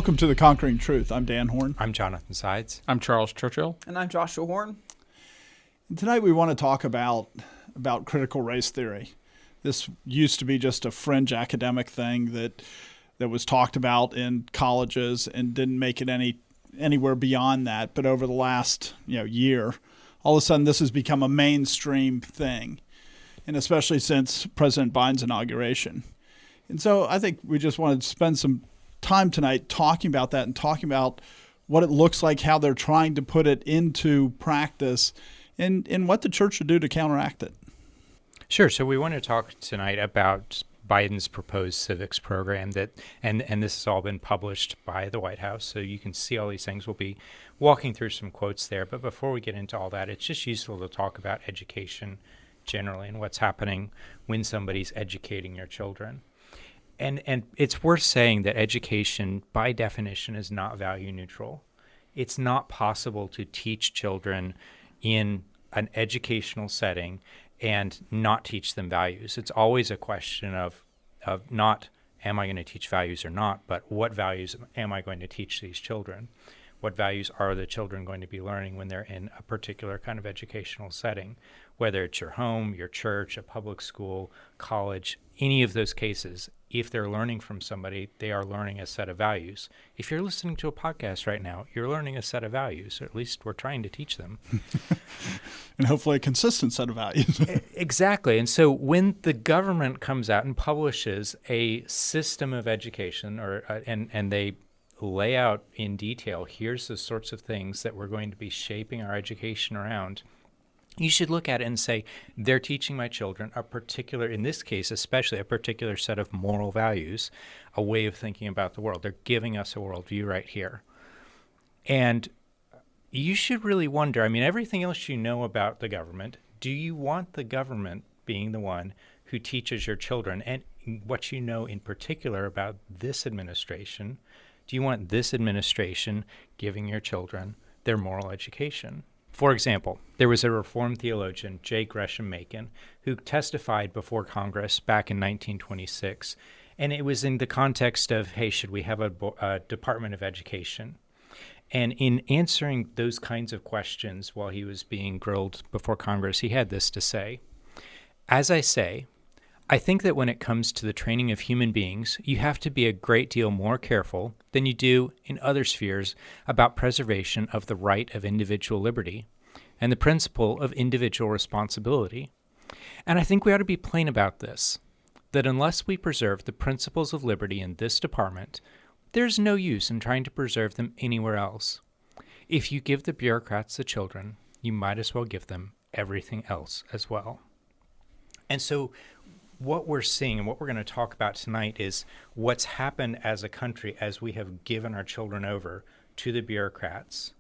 Welcome to The Conquering Truth. I'm Dan Horn. I'm Jonathan Sides. I'm Charles Churchill. And I'm Joshua Horn. And tonight we want to talk about critical race theory. This used to be just a fringe academic thing that was talked about in colleges and didn't make it anywhere beyond that. But over the last year, all of a sudden this has become a mainstream thing, and especially since President Biden's inauguration. And so I think we just wanted to spend some time tonight talking about that and talking about what it looks like, how they're trying to put it into practice, and what the church should do to counteract it. Sure. So we want to talk tonight about Biden's proposed civics program and this has all been published by the White House. So you can see all these things. We'll be walking through some quotes there. But before we get into all that, it's just useful to talk about education generally and what's happening when somebody's educating your children. And it's worth saying that education, by definition, is not value neutral. It's not possible to teach children in an educational setting and not teach them values. It's always a question of not am I going to teach values or not, but what values am I going to teach these children? What values are the children going to be learning when they're in a particular kind of educational setting, whether it's your home, your church, a public school, college, any of those cases. If they're learning from somebody, they are learning a set of values. If you're listening to a podcast right now, you're learning a set of values, or at least we're trying to teach them. And hopefully a consistent set of values. Exactly. And so when the government comes out and publishes a system of education and they lay out in detail, here's the sorts of things that we're going to be shaping our education around, you should look at it and say, they're teaching my children a particular, in this case especially, a particular set of moral values, a way of thinking about the world. They're giving us a worldview right here. And you should really wonder, everything else you know about the government, do you want the government being the one who teaches your children? And what you know in particular about this administration, do you want this administration giving your children their moral education? For example, there was a Reformed theologian, J. Gresham Machen, who testified before Congress back in 1926, and it was in the context of, hey, should we have a Department of Education? And in answering those kinds of questions while he was being grilled before Congress, he had this to say: as I say, I think that when it comes to the training of human beings, you have to be a great deal more careful than you do in other spheres about preservation of the right of individual liberty and the principle of individual responsibility. And I think we ought to be plain about this, that unless we preserve the principles of liberty in this department, there's no use in trying to preserve them anywhere else. If you give the bureaucrats the children, you might as well give them everything else as well. And so what we're seeing and what we're going to talk about tonight is what's happened as a country as we have given our children over to the bureaucrats,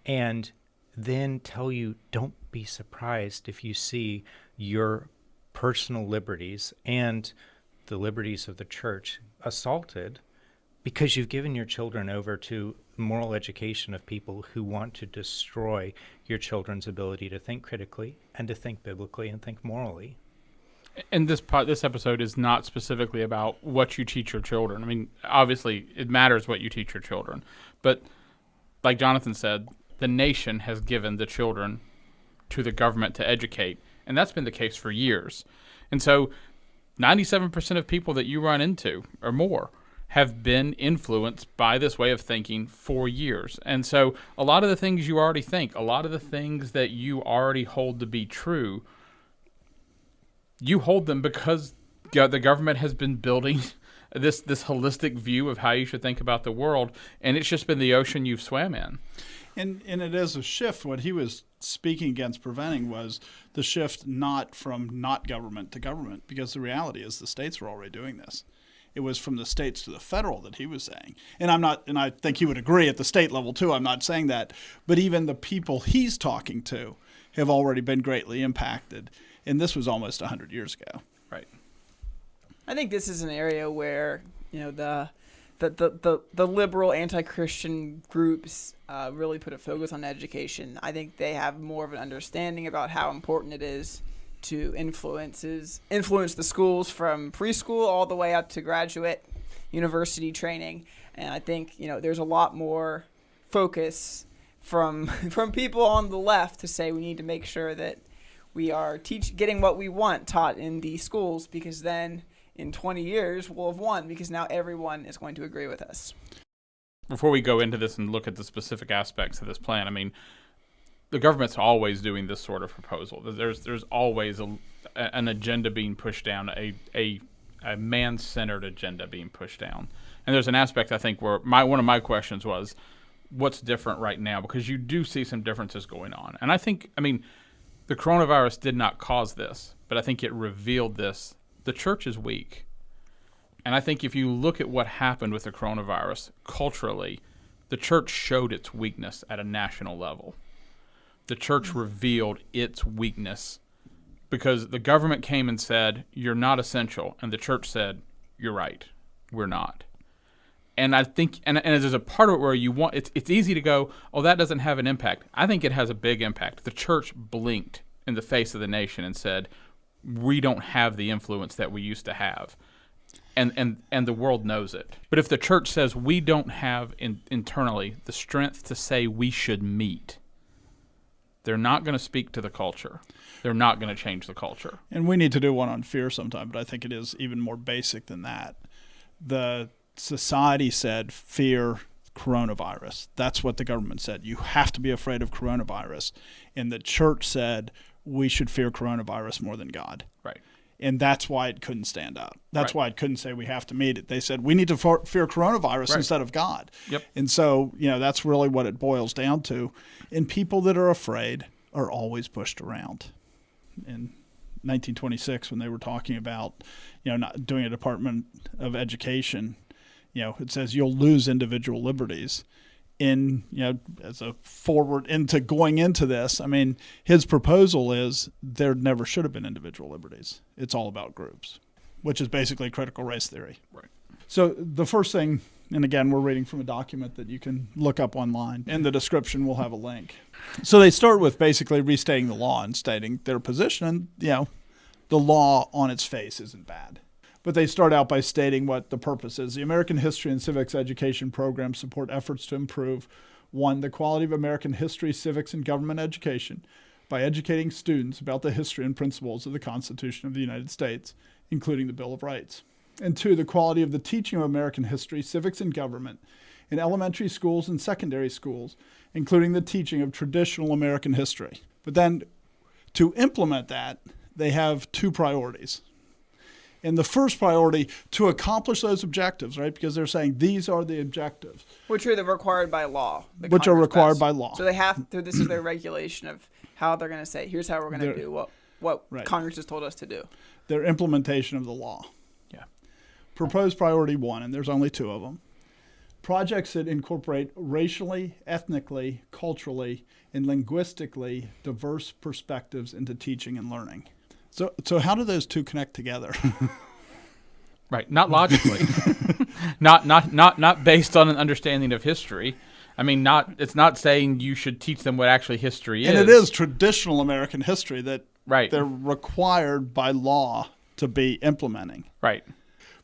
and then tell you, don't be surprised if you see your personal liberties and the liberties of the church assaulted because you've given your children over to moral education of people who want to destroy your children's ability to think critically and to think biblically and think morally. And this episode is not specifically about what you teach your children. Obviously, it matters what you teach your children. But like Jonathan said, the nation has given the children to the government to educate, and that's been the case for years. And so 97% of people that you run into or more have been influenced by this way of thinking for years. And so a lot of the things you already think, a lot of the things that you already hold to be true, you hold them because the government has been building this holistic view of how you should think about the world, and it's just been the ocean you've swam in. And it is a shift. What he was speaking against preventing was the shift not from not government to government, because the reality is the states were already doing this. It was from the states to the federal that he was saying. And I think he would agree at the state level too. I'm not saying that. But even the people he's talking to have already been greatly impacted. And this was almost 100 years ago. Right. I think this is an area where, the liberal anti-Christian groups really put a focus on education. I think they have more of an understanding about how important it is to influence the schools from preschool all the way up to graduate university training. And I think, there's a lot more focus from people on the left to say we need to make sure that we are getting what we want taught in the schools, because then in 20 years we'll have won, because now everyone is going to agree with us. Before we go into this and look at the specific aspects of this plan, I mean, the government's always doing this sort of proposal. There's always an agenda being pushed down, a man-centered agenda being pushed down. And there's an aspect, I think, where one of my questions was, what's different right now? Because you do see some differences going on. And I think, the coronavirus did not cause this, but I think it revealed this. The church is weak. And I think if you look at what happened with the coronavirus culturally, the church showed its weakness at a national level. The church revealed its weakness because the government came and said, you're not essential. And the church said, you're right, we're not. And I think, and there's a part of it where it's easy to go, oh, that doesn't have an impact. I think it has a big impact. The church blinked in the face of the nation and said, we don't have the influence that we used to have. And the world knows it. But if the church says we don't have internally the strength to say we should meet, they're not going to speak to the culture. They're not going to change the culture. And we need to do one on fear sometime, but I think it is even more basic than that. The society said fear coronavirus. That's what the government said. You have to be afraid of coronavirus. And the church said we should fear coronavirus more than God. Right. And that's why it couldn't stand up. That's right. why it couldn't say we have to meet it. They said we need to fear coronavirus right. instead of God. Yep. And so, that's really what it boils down to. And people that are afraid are always pushed around. In 1926, when they were talking about, not doing a Department of Education, it says you'll lose individual liberties. As a forward into going into this, his proposal is there never should have been individual liberties. It's all about groups, which is basically critical race theory. Right. So the first thing, and again, we're reading from a document that you can look up online. In the description, we'll have a link. So they start with basically restating the law and stating their position. And, the law on its face isn't bad. But they start out by stating what the purpose is. The American History and Civics Education programs support efforts to improve, 1, the quality of American history, civics, and government education by educating students about the history and principles of the Constitution of the United States, including the Bill of Rights. And 2, the quality of the teaching of American history, civics, and government in elementary schools and secondary schools, including the teaching of traditional American history. But then to implement that, they have 2 priorities. And the first priority, to accomplish those objectives, right? Because they're saying these are the objectives. Which are required by law. Which are required by law. So they have to, this is their regulation of how they're going to say, here's how we're going to do what right. Congress has told us to do. Their implementation of the law. Yeah. Proposed priority 1, and there's only 2 of them. Projects that incorporate racially, ethnically, culturally, and linguistically diverse perspectives into teaching and learning. So how do those 2 connect together? Right, not logically, not based on an understanding of history. It's not saying you should teach them what actually history is. And it is traditional American history that right. they're required by law to be implementing. Right.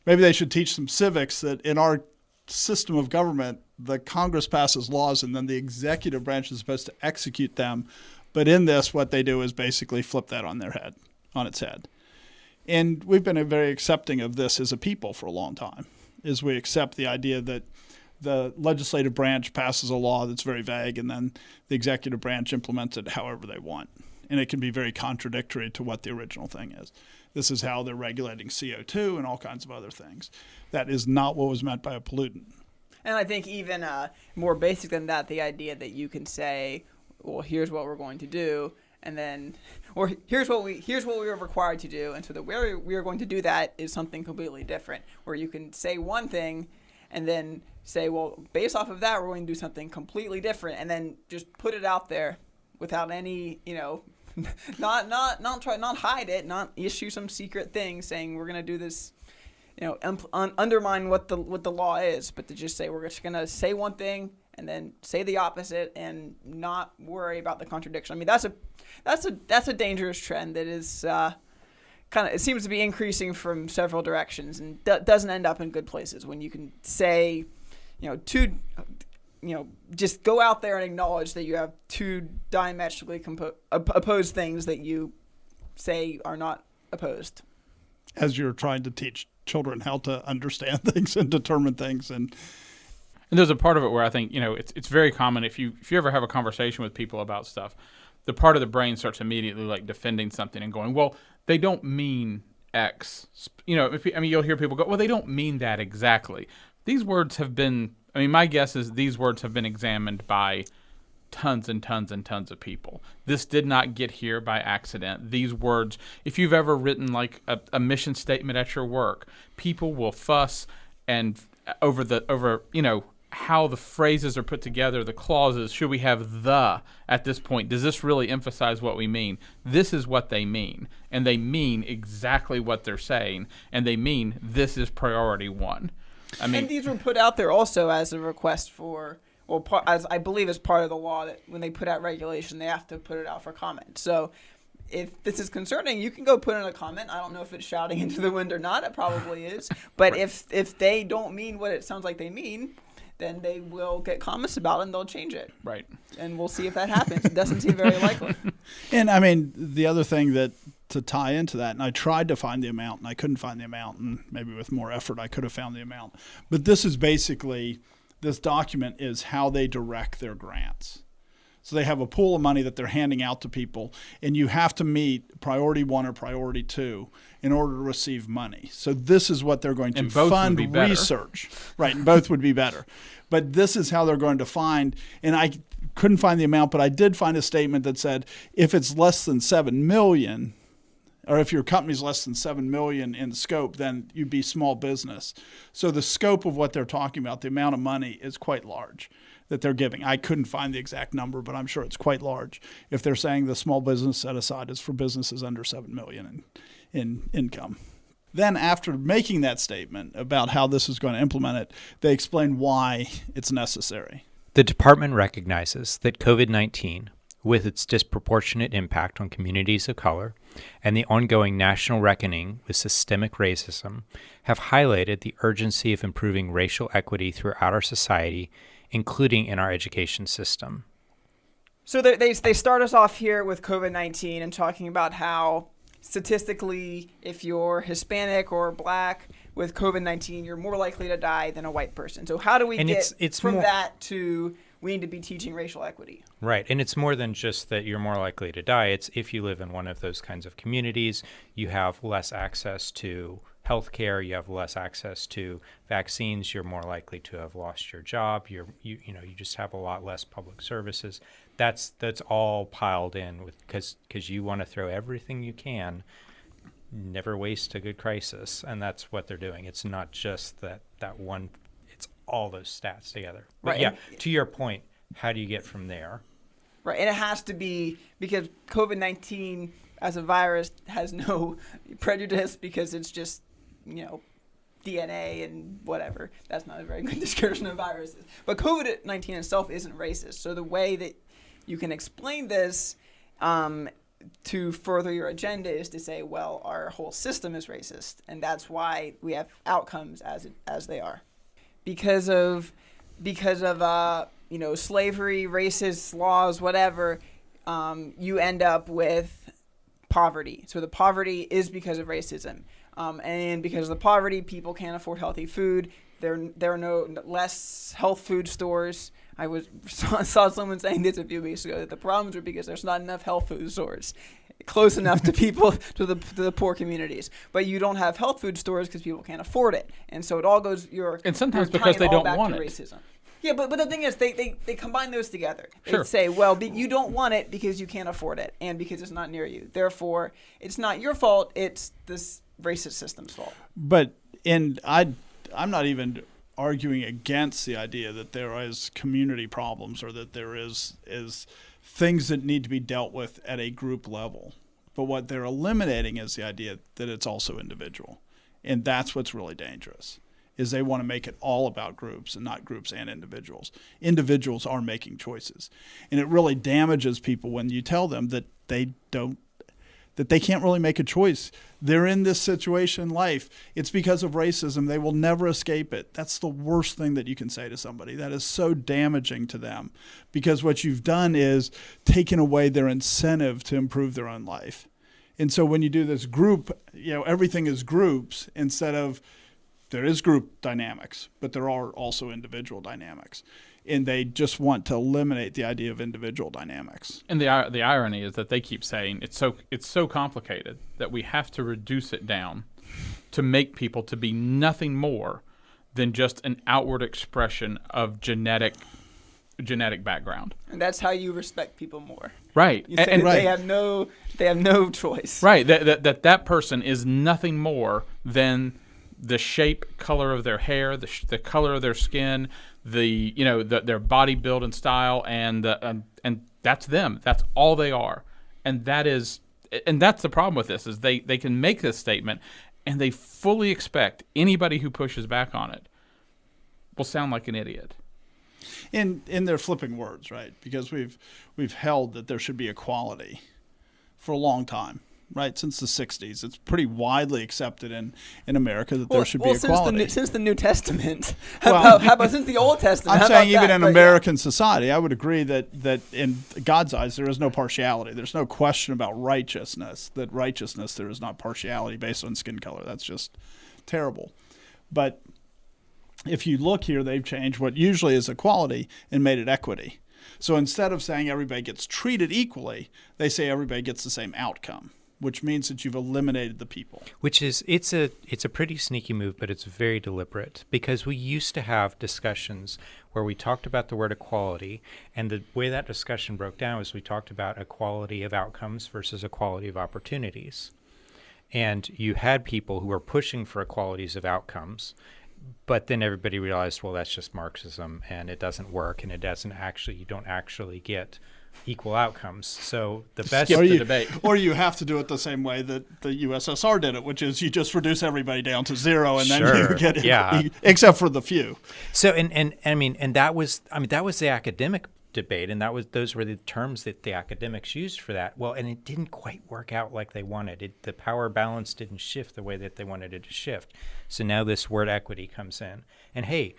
Maybe they should teach some civics that in our system of government, the Congress passes laws and then the executive branch is supposed to execute them. But in this, what they do is basically flip that on its head. And we've been very accepting of this as a people for a long time, is we accept the idea that the legislative branch passes a law that's very vague and then the executive branch implements it however they want. And it can be very contradictory to what the original thing is. This is how they're regulating CO2 and all kinds of other things. That is not what was meant by a pollutant. And I think even more basic than that, the idea that you can say, well, here's what we're going to do, and then, or here's what we are required to do, and so the way we are going to do that is something completely different, where you can say one thing and then say, well, based off of that, we're going to do something completely different, and then just put it out there without any, not hide it, not issue some secret thing saying we're going to do this, undermine what the law is, but to just say we're just going to say one thing and then say the opposite and not worry about the contradiction. That's a dangerous trend that is it seems to be increasing from several directions and doesn't end up in good places when you can say, just go out there and acknowledge that you have two diametrically opposed things that you say are not opposed. As you're trying to teach children how to understand things and determine things. And there's a part of it where I think, it's very common if you ever have a conversation with people about stuff, the part of the brain starts immediately like defending something and going, well, they don't mean X. You'll hear people go, well, they don't mean that exactly. These words have been, my guess is these words have been examined by tons and tons and tons of people. This did not get here by accident. These words, if you've ever written like a mission statement at your work, people will fuss and over how the phrases are put together, the clauses. Should we have the at this point? Does this really emphasize what we mean? This is what they mean, and they mean exactly what they're saying, and they mean this is priority one. And these were put out there also as a request for, as I believe as part of the law, that when they put out regulation, they have to put it out for comment. So if this is concerning, you can go put in a comment. I don't know if it's shouting into the wind or not. It probably is. But right. if they don't mean what it sounds like they mean, then they will get comments about it and they'll change it. Right. And we'll see if that happens. It doesn't seem very likely. And the other thing that to tie into that, and I tried to find the amount and I couldn't find the amount, and maybe with more effort I could have found the amount. But this document is how they direct their grants. So they have a pool of money that they're handing out to people, and you have to meet priority 1 or priority 2 in order to receive money. So this is what they're going to fund research. Right, and both would be better. But this is how they're going to find, and I couldn't find the amount, but I did find a statement that said if it's less than 7 million, or if your company's less than 7 million in scope, then you'd be small business. So the scope of what they're talking about, the amount of money, is quite large that they're giving. I couldn't find the exact number, but I'm sure it's quite large if they're saying the small business set aside is for businesses under 7 million in income. Then after making that statement about how this is going to implement it, they explain why it's necessary. The department recognizes that COVID-19, with its disproportionate impact on communities of color and the ongoing national reckoning with systemic racism, have highlighted the urgency of improving racial equity throughout our society, including in our education system. So they start us off here with COVID-19 and talking about how statistically, if you're Hispanic or Black with COVID-19, you're more likely to die than a white person. So how do we get from that to we need to be teaching racial equity? Right. And it's more than just that you're more likely to die. It's if you live in one of those kinds of communities, you have less access to healthcare, you have less access to vaccines, you're more likely to have lost your job, you just have a lot less public services. That's all piled in with because you want to throw everything you can, never waste a good crisis, and that's what they're doing. It's not just that one, it's all those stats together. But right. Yeah, to your point, how do you get from there? Right, and it has to be because COVID-19 as a virus has no prejudice because it's just, DNA and whatever. That's not a very good description of viruses. But COVID-19 itself isn't racist. So the way that you can explain this to further your agenda is to say, well, our whole system is racist, and that's why we have outcomes as they are. Because of slavery, racist laws, whatever, you end up with poverty. So the poverty is because of racism. And because of the poverty, people can't afford healthy food. There are no less health food stores. I saw someone saying this a few weeks ago that the problems are because there's not enough health food stores close enough to people to the poor communities. But you don't have health food stores because people can't afford it, and so it all goes. And sometimes because they don't want it. Racism. Yeah, but the thing is, they combine those together. They Sure. say, well, you don't want it because you can't afford it, and because it's not near you. Therefore, it's not your fault. It's this racist system's fault. But I'm not even arguing against the idea that there is community problems or that there is things that need to be dealt with at a group level. But what they're eliminating is the idea that it's also individual. And that's what's really dangerous, is they want to make it all about groups and not groups and individuals. Individuals are making choices. And it really damages people when you tell them that they that they can't really make a choice. They're in this situation in life. It's because of racism. They will never escape it. That's the worst thing that you can say to somebody. That is so damaging to them, because what you've done is taken away their incentive to improve their own life. And so when you do this group, everything is groups instead of, there is group dynamics, but there are also individual dynamics. And they just want to eliminate the idea of individual dynamics. And the irony is that they keep saying it's so complicated that we have to reduce it down to make people to be nothing more than just an outward expression of genetic background. And that's how you respect people more. Right. You say and they have no choice. Right. That person is nothing more than the shape, color of their hair, the color of their skin, their body build and style, and that's them. That's all they are, and that's the problem with this is they can make this statement, and they fully expect anybody who pushes back on it will sound like an idiot. And they're flipping words, right? Because we've held that there should be equality for a long time. Right, since the 60s. It's pretty widely accepted in America that there should be equality. Since the New Testament. How about since the Old Testament? I'm saying even in American society, I would agree that in God's eyes there is no partiality. There's no question about righteousness, there is not partiality based on skin color. That's just terrible. But if you look here, they've changed what usually is equality and made it equity. So instead of saying everybody gets treated equally, they say everybody gets the same outcome, which means that you've eliminated the people. Which is, it's a pretty sneaky move, but it's very deliberate, because we used to have discussions where we talked about the word equality, and the way that discussion broke down was we talked about equality of outcomes versus equality of opportunities. And you had people who were pushing for equalities of outcomes, but then everybody realized, well, that's just Marxism, and it doesn't work, and you don't actually get equal outcomes. So the best debate. Or you have to do it the same way that the USSR did it, which is you just reduce everybody down to zero, and then you get except for the few. So and that was the academic debate, and those were the terms that the academics used for that. Well, and it didn't quite work out like they wanted. The power balance didn't shift the way that they wanted it to shift. So now this word equity comes in, and hey,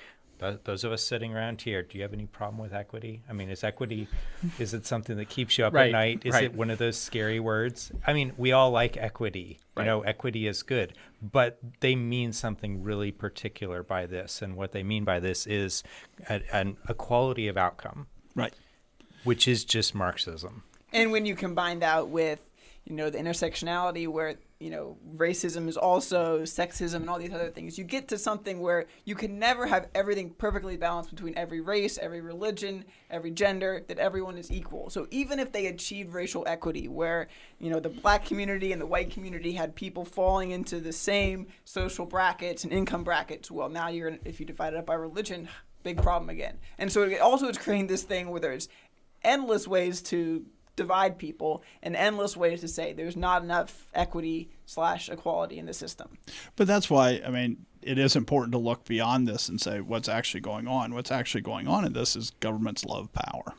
those of us sitting around here, do you have any problem with equity? I mean, is it something that keeps you up at night? Is it one of those scary words? I mean, we all like equity. Right. Equity is good, but they mean something really particular by this. And what they mean by this is an equality of outcome. Right. Which is just Marxism. And when you combine that with, the intersectionality where, racism is also sexism and all these other things, you get to something where you can never have everything perfectly balanced between every race, every religion, every gender, that everyone is equal. So even if they achieved racial equity where, the black community and the white community had people falling into the same social brackets and income brackets, well, now if you divide it up by religion, big problem again. And so it's creating this thing where there's endless ways to divide people and endless ways to say there's not enough equity/equality in the system. But that's why, it is important to look beyond this and say what's actually going on. What's actually going on in this is governments love power.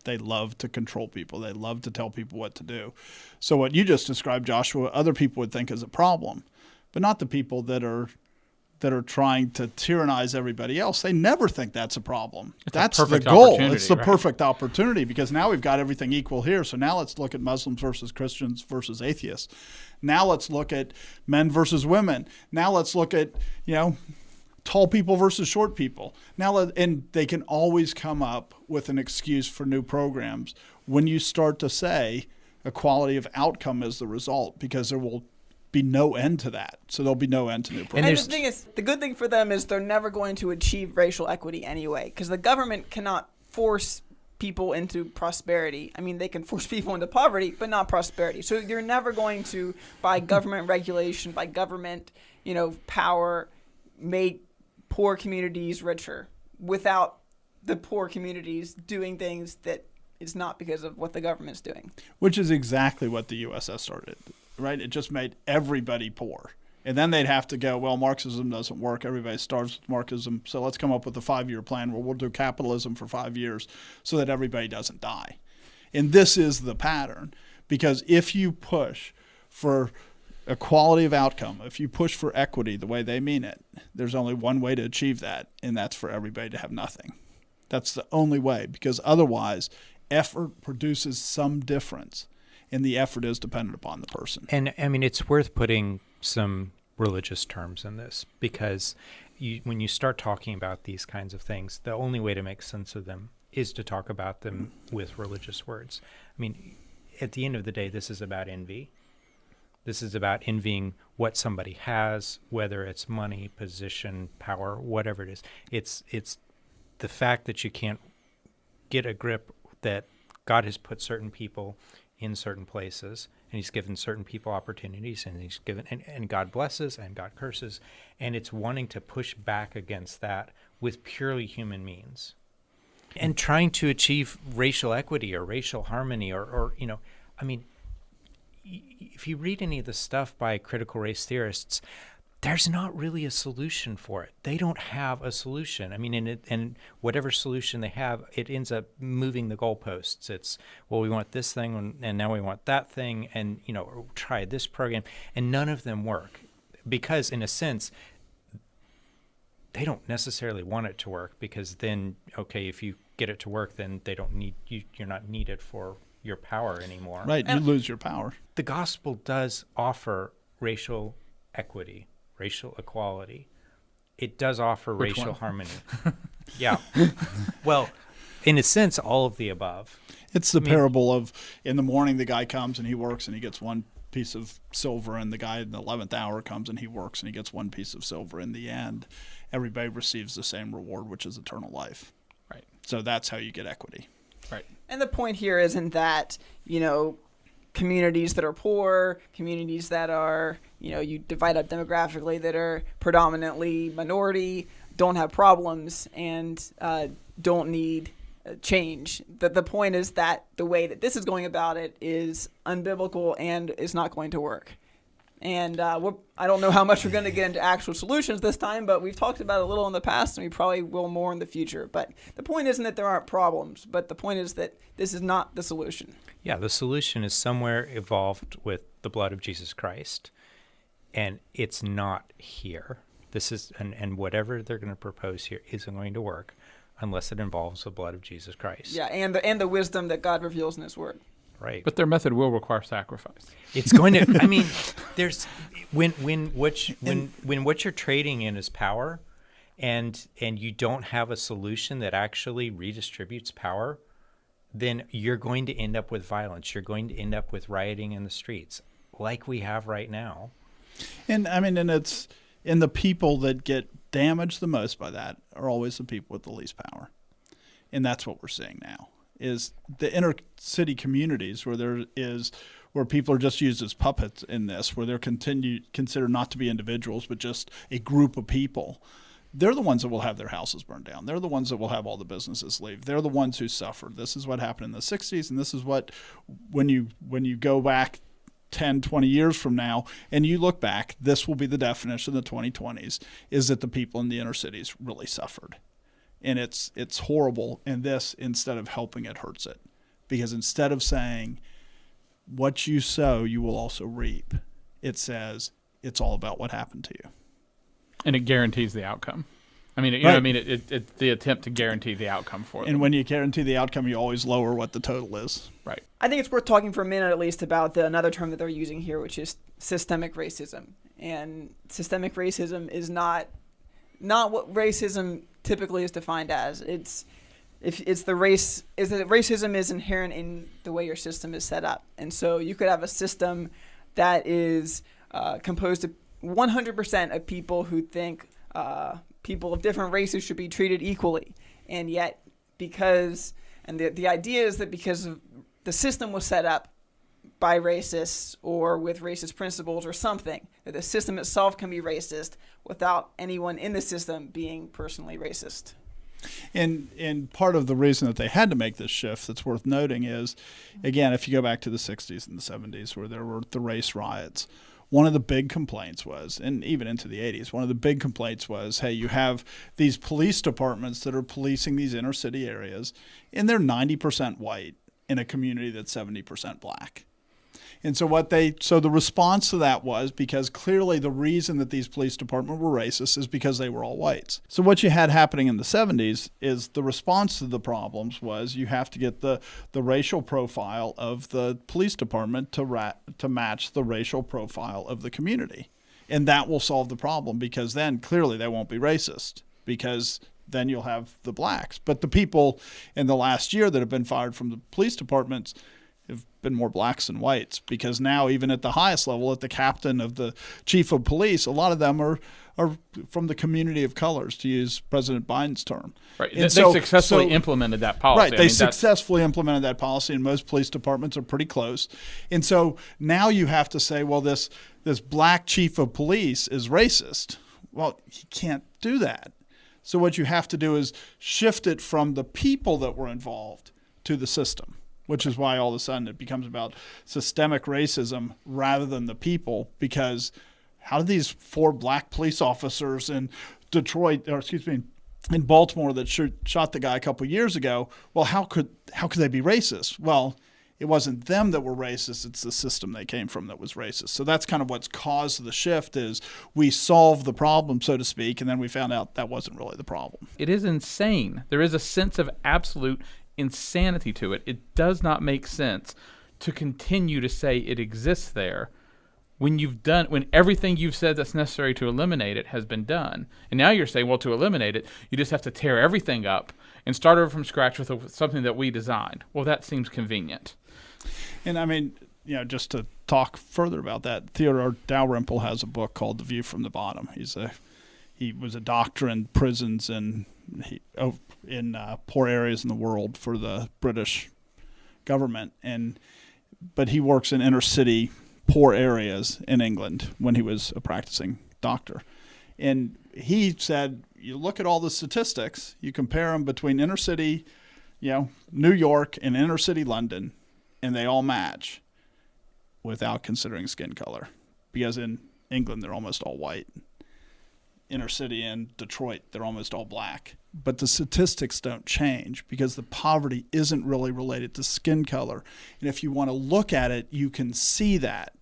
They love to control people. They love to tell people what to do. So what you just described, Joshua, other people would think is a problem, but not the people that are trying to tyrannize everybody else. They never think that's a problem. That's the goal. It's the perfect opportunity, because now we've got everything equal here. So now let's look at Muslims versus Christians versus atheists. Now let's look at men versus women. Now let's look at, tall people versus short people. And they can always come up with an excuse for new programs when you start to say equality of outcome is the result, because there will be no end to that. So there'll be no end to new programs. And the thing is, the good thing for them is they're never going to achieve racial equity anyway, because the government cannot force people into prosperity. They can force people into poverty, but not prosperity. So you're never going to, by government regulation, by government, power, make poor communities richer without the poor communities doing things that is not because of what the government's doing. Which is exactly what the USSR did. Right? It just made everybody poor. And then they'd have to go, well, Marxism doesn't work. Everybody starts with Marxism. So let's come up with a 5-year plan where we'll do capitalism for 5 years so that everybody doesn't die. And this is the pattern, because if you push for equality of outcome, if you push for equity the way they mean it, there's only one way to achieve that, and that's for everybody to have nothing. That's the only way, because otherwise effort produces some difference, and the effort is dependent upon the person. And I mean, it's worth putting some religious terms in this, because when you start talking about these kinds of things, the only way to make sense of them is to talk about them with religious words. I mean, at the end of the day, this is about envy. This is about envying what somebody has, whether it's money, position, power, whatever it is. It's the fact that you can't get a grip that God has put certain people in certain places, and he's given certain people opportunities, and he's given, and God blesses and God curses, and it's wanting to push back against that with purely human means, and trying to achieve racial equity or racial harmony, or I mean, if you read any of the stuff by critical race theorists, there's not really a solution for it. They don't have a solution. I mean, and whatever solution they have, it ends up moving the goalposts. It's, well, we want this thing, and now we want that thing, and, try this program, and none of them work. Because, in a sense, they don't necessarily want it to work, because then, okay, if you get it to work, then they don't need you. You're not needed for your power anymore. Right, you lose your power. The gospel does offer racial equity, racial equality. It does offer racial harmony. Yeah. Well, in a sense, all of the above. It's the parable of, in the morning the guy comes and he works and he gets one piece of silver, and the guy in the 11th hour comes and he works and he gets one piece of silver. In the end, everybody receives the same reward, which is eternal life. Right. So that's how you get equity. Right. And the point here isn't that, communities that are poor, communities that are, you divide up demographically, that are predominantly minority, don't have problems and don't need change. The point is that the way that this is going about it is unbiblical and is not going to work. And I don't know how much we're going to get into actual solutions this time, but we've talked about it a little in the past, and we probably will more in the future. But the point isn't that there aren't problems, but the point is that this is not the solution. Yeah, the solution is somewhere evolved with the blood of Jesus Christ, and it's not here. This is, and whatever they're going to propose here isn't going to work unless it involves the blood of Jesus Christ. Yeah, and the wisdom that God reveals in His Word. Right. But their method will require sacrifice. It's going to. I mean, there's when what you're trading in is power, and you don't have a solution that actually redistributes power, then you're going to end up with violence. You're going to end up with rioting in the streets, like we have right now. And I mean, and it's, and the people that get damaged the most by that are always the people with the least power, and that's what we're seeing now. Is the inner city communities where people are just used as puppets in this, where they're considered not to be individuals, but just a group of people. They're the ones that will have their houses burned down. They're the ones that will have all the businesses leave. They're the ones who suffered. This is what happened in the 60s, and this is what, when you go back 10, 20 years from now, and you look back, this will be the definition of the 2020s, is that the people in the inner cities really suffered. And it's horrible, and this, instead of helping, it hurts it. Because instead of saying, what you sow, you will also reap, it says, it's all about what happened to you. And it guarantees the outcome. I mean, it's the attempt to guarantee the outcome for them. And when you guarantee the outcome, you always lower what the total is. Right. I think it's worth talking for a minute at least about another term that they're using here, which is systemic racism. And systemic racism is not what racism typically is defined as. Racism is inherent in the way your system is set up. And so you could have a system that is composed of 100% of people who think people of different races should be treated equally. And yet, the idea is that because the system was set up by racists or with racist principles or something, that the system itself can be racist without anyone in the system being personally racist. And part of the reason that they had to make this shift that's worth noting is, again, if you go back to the 60s and the 70s where there were the race riots, one of the big complaints was, and even into the 80s, one of the big complaints was, hey, you have these police departments that are policing these inner city areas, and they're 90% white in a community that's 70% black. And so the response to that was, because clearly the reason that these police departments were racist is because they were all whites. So what you had happening in the 70s is the response to the problems was you have to get the racial profile of the police department to match the racial profile of the community. And that will solve the problem, because then clearly they won't be racist, because then you'll have the blacks. But the people in the last year that have been fired from the police departments have been more blacks than whites, because now even at the highest level, at the captain of the chief of police, a lot of them are from the community of colors, to use President Biden's term. Right. They successfully implemented that policy. Right. They successfully implemented that policy, and most police departments are pretty close. And so now you have to say, well, this black chief of police is racist. Well, he can't do that. So what you have to do is shift it from the people that were involved to the system, which is why all of a sudden it becomes about systemic racism rather than the people. Because how did these 4 black police officers in in Baltimore that shot the guy a couple of years ago, well, how could they be racist? Well, it wasn't them that were racist, it's the system they came from that was racist. So that's kind of what's caused the shift, is we solved the problem, so to speak, and then we found out that wasn't really the problem. It is insane. There is a sense of absolute insanity to it. It does not make sense to continue to say it exists there when everything you've said that's necessary to eliminate it has been done. And now you're saying, well, to eliminate it, you just have to tear everything up and start over from scratch with something that we designed. Well, that seems convenient. And I mean, just to talk further about that, Theodore Dalrymple has a book called The View from the Bottom. He was a doctor in prisons in poor areas in the world for the British government, but he works in inner city poor areas in England when he was a practicing doctor. And he said, you look at all the statistics, you compare them between inner city, New York and inner city London, and they all match without considering skin color. Because in England, they're almost all white. Inner city in Detroit, they're almost all black. But the statistics don't change, because the poverty isn't really related to skin color. And if you want to look at it, you can see that.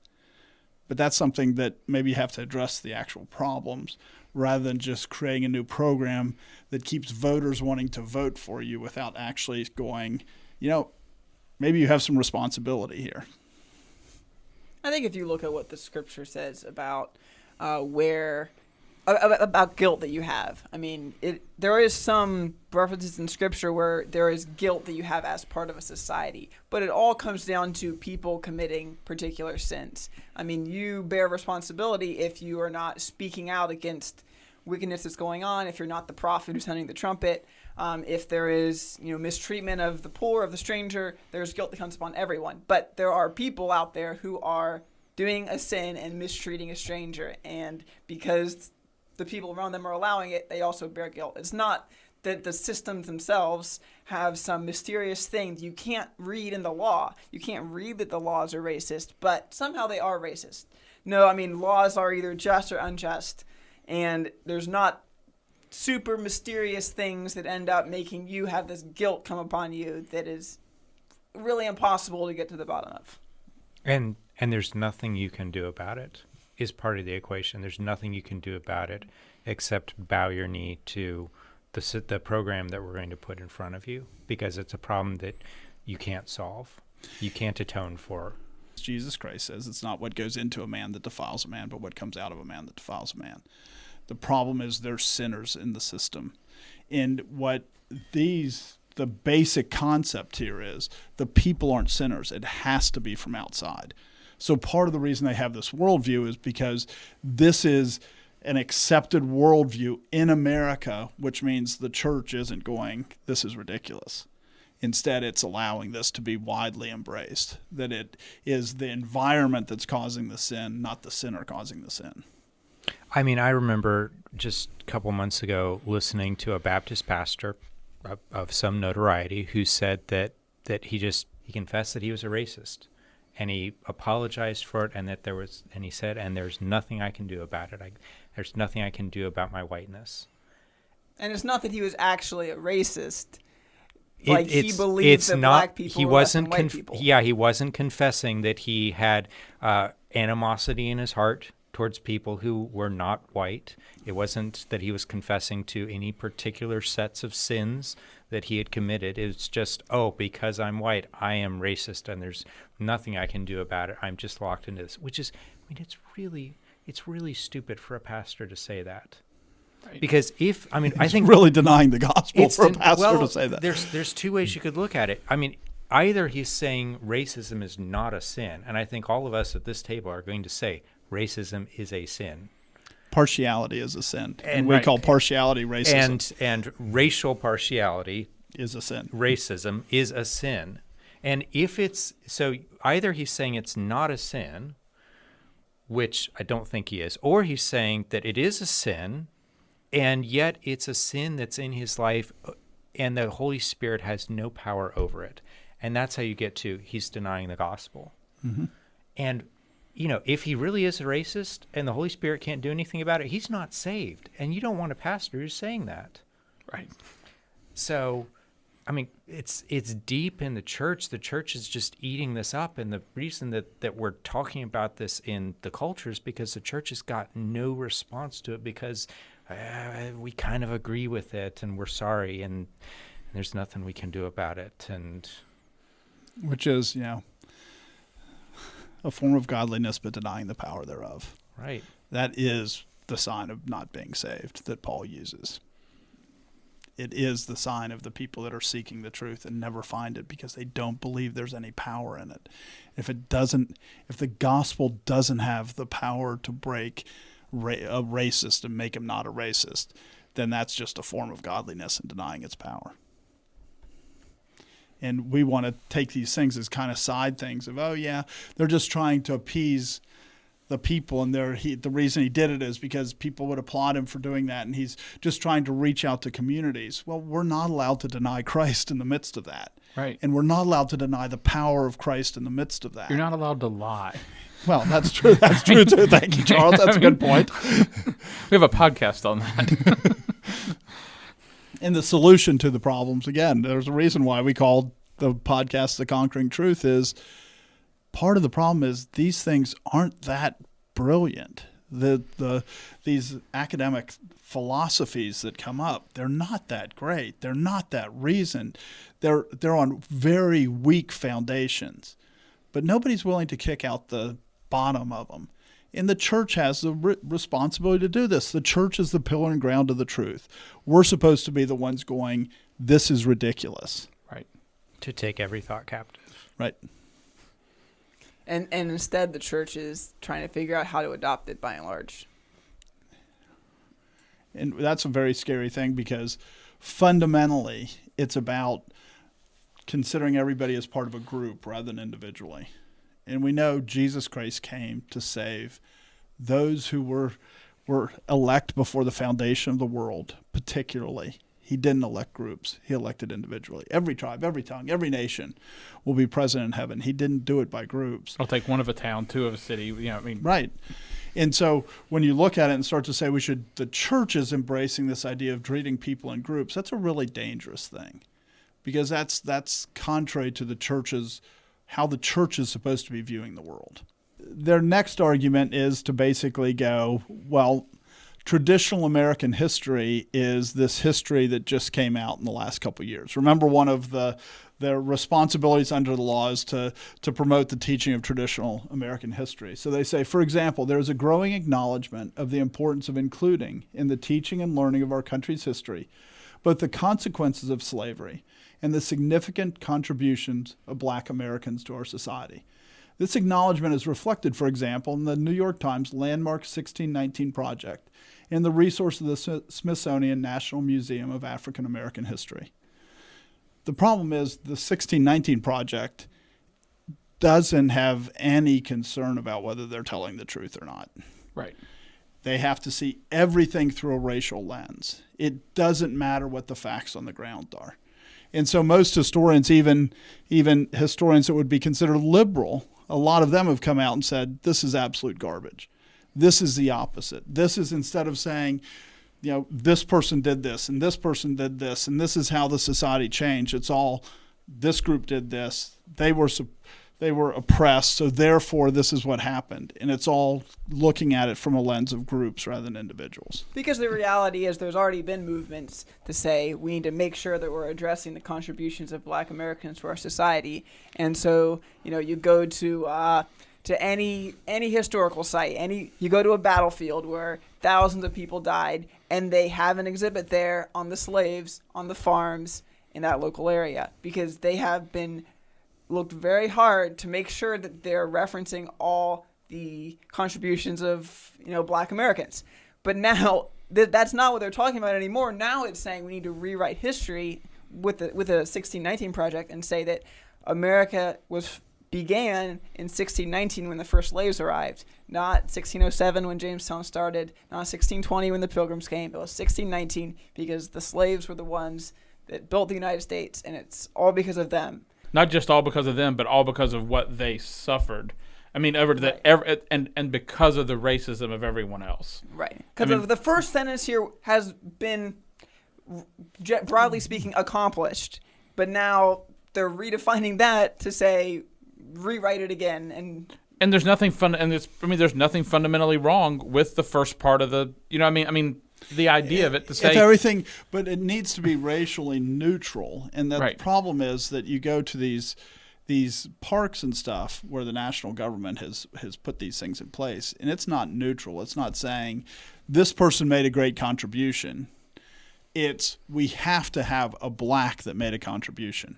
But that's something that maybe you have to address the actual problems, rather than just creating a new program that keeps voters wanting to vote for you without actually going, maybe you have some responsibility here. I think if you look at what the scripture says about about guilt that you have, I mean, there is some references in scripture where there is guilt that you have as part of a society, but it all comes down to people committing particular sins. I mean, you bear responsibility if you are not speaking out against wickedness that's going on, if you're not the prophet who's sounding the trumpet, if there is mistreatment of the poor, of the stranger, there's guilt that comes upon everyone. But there are people out there who are doing a sin and mistreating a stranger, and because the people around them are allowing it, they also bear guilt. It's not that the systems themselves have some mysterious thing you can't read in the law. You can't read that the laws are racist, but somehow they are racist. No, I mean, laws are either just or unjust, and there's not super mysterious things that end up making you have this guilt come upon you that is really impossible to get to the bottom of. And there's nothing you can do about it, is part of the equation. There's nothing you can do about it except bow your knee to the program that we're going to put in front of you, because it's a problem that you can't solve, you can't atone for. Jesus Christ says it's not what goes into a man that defiles a man, but what comes out of a man that defiles a man. The problem is there's sinners in the system. And what the basic concept here is, the people aren't sinners. It has to be from outside. So part of the reason they have this worldview is because this is an accepted worldview in America, which means the church isn't going, this is ridiculous. Instead, it's allowing this to be widely embraced, that it is the environment that's causing the sin, not the sinner causing the sin. I mean, I remember just a couple months ago listening to a Baptist pastor of some notoriety who said that he confessed that he was a racist, and he apologized for it, and he said, and there's nothing I can do about it. There's nothing I can do about my whiteness. And it's not that he was actually a racist. Like he believes that black people are less than white people. Yeah, he wasn't confessing that he had animosity in his heart towards people who were not white. It wasn't that he was confessing to any particular sets of sins that he had committed. It's just, because I'm white, I am racist, and there's nothing I can do about it. I'm just locked into this, which is, it's really stupid for a pastor to say that. Right. Because I think really denying the gospel for a pastor to say that. There's two ways you could look at it. I mean, either he's saying racism is not a sin, and I think all of us at this table are going to say racism is a sin. Partiality is a sin. And we call partiality racism. And racial partiality is a sin. Racism is a sin. And if it's so, either he's saying it's not a sin, which I don't think he is, or he's saying that it is a sin, and yet it's a sin that's in his life, and the Holy Spirit has no power over it. And that's how you get to he's denying the gospel. Mm-hmm. And if he really is a racist and the Holy Spirit can't do anything about it, he's not saved. And you don't want a pastor who's saying that. Right. So, it's deep in the church. The church is just eating this up. And the reason that we're talking about this in the culture is because the church has got no response to it, because we kind of agree with it and we're sorry and there's nothing we can do about it. And which is, a form of godliness, but denying the power thereof. Right. That is the sign of not being saved that Paul uses. It is the sign of the people that are seeking the truth and never find it because they don't believe there's any power in it. If the gospel doesn't have the power to break a racist and make him not a racist, then that's just a form of godliness and denying its power. And we want to take these things as kind of side things of, they're just trying to appease the people, and the reason he did it is because people would applaud him for doing that, and he's just trying to reach out to communities. Well, we're not allowed to deny Christ in the midst of that. Right. And we're not allowed to deny the power of Christ in the midst of that. You're not allowed to lie. Well, that's true. That's true, too. Thank you, Charles. That's a good point. We have a podcast on that. And the solution to the problems, again, there's a reason why we called the podcast The Conquering Truth, is part of the problem is these things aren't that brilliant. These academic philosophies that come up, they're not that great. They're not that reasoned. They're on very weak foundations. But nobody's willing to kick out the bottom of them. And the church has the responsibility to do this. The church is the pillar and ground of the truth. We're supposed to be the ones going, this is ridiculous. Right. To take every thought captive. Right. And instead, the church is trying to figure out how to adopt it by and large. And that's a very scary thing because fundamentally, it's about considering everybody as part of a group rather than individually. And we know Jesus Christ came to save those who were elect before the foundation of the world, particularly. He didn't elect groups. He elected individually. Every tribe, every tongue, every nation will be present in heaven. He didn't do it by groups. I'll take one of a town, two of a city. Right. And so when you look at it and start to say the church is embracing this idea of treating people in groups, that's a really dangerous thing because that's contrary to how the church is supposed to be viewing the world. Their next argument is to basically go, well, traditional American history is this history that just came out in the last couple of years. Remember, one of their responsibilities under the law is to promote the teaching of traditional American history. So they say, for example, there is a growing acknowledgement of the importance of including in the teaching and learning of our country's history both the consequences of slavery and the significant contributions of Black Americans to our society. This acknowledgement is reflected, for example, in the New York Times Landmark 1619 Project and the resource of the Smithsonian National Museum of African American History. The problem is the 1619 Project doesn't have any concern about whether they're telling the truth or not. Right. They have to see everything through a racial lens. It doesn't matter what the facts on the ground are. And so most historians, even historians that would be considered liberal, a lot of them have come out and said, this is absolute garbage. This is the opposite. This is, instead of saying this person did this and this person did this and this is how the society changed. It's all this group did this. They were oppressed, so therefore this is what happened. And it's all looking at it from a lens of groups rather than individuals. Because the reality is there's already been movements to say we need to make sure that we're addressing the contributions of Black Americans to our society. And so, you go to any historical site, you go to a battlefield where thousands of people died, and they have an exhibit there on the slaves on the farms in that local area, because they have been looked very hard to make sure that they're referencing all the contributions of Black Americans. But now that's not what they're talking about anymore. Now it's saying we need to rewrite history with a 1619 project and say that America began in 1619 when the first slaves arrived, not 1607 when Jamestown started, not 1620 when the Pilgrims came. It was 1619 because the slaves were the ones that built the United States, and it's all because of them. Not just all because of them, but all because of what they suffered. I mean, and because of the racism of everyone else. Right. Because the first sentence here has been, broadly speaking, accomplished, but now they're redefining that to say, rewrite it again. And there's nothing there's nothing fundamentally wrong with the first part of the. The idea of it to say if everything, but it needs to be racially neutral, and the problem is that you go to these parks and stuff where the national government has put these things in place, and it's not neutral. It's not saying this person made a great contribution. It's we have to have a Black that made a contribution.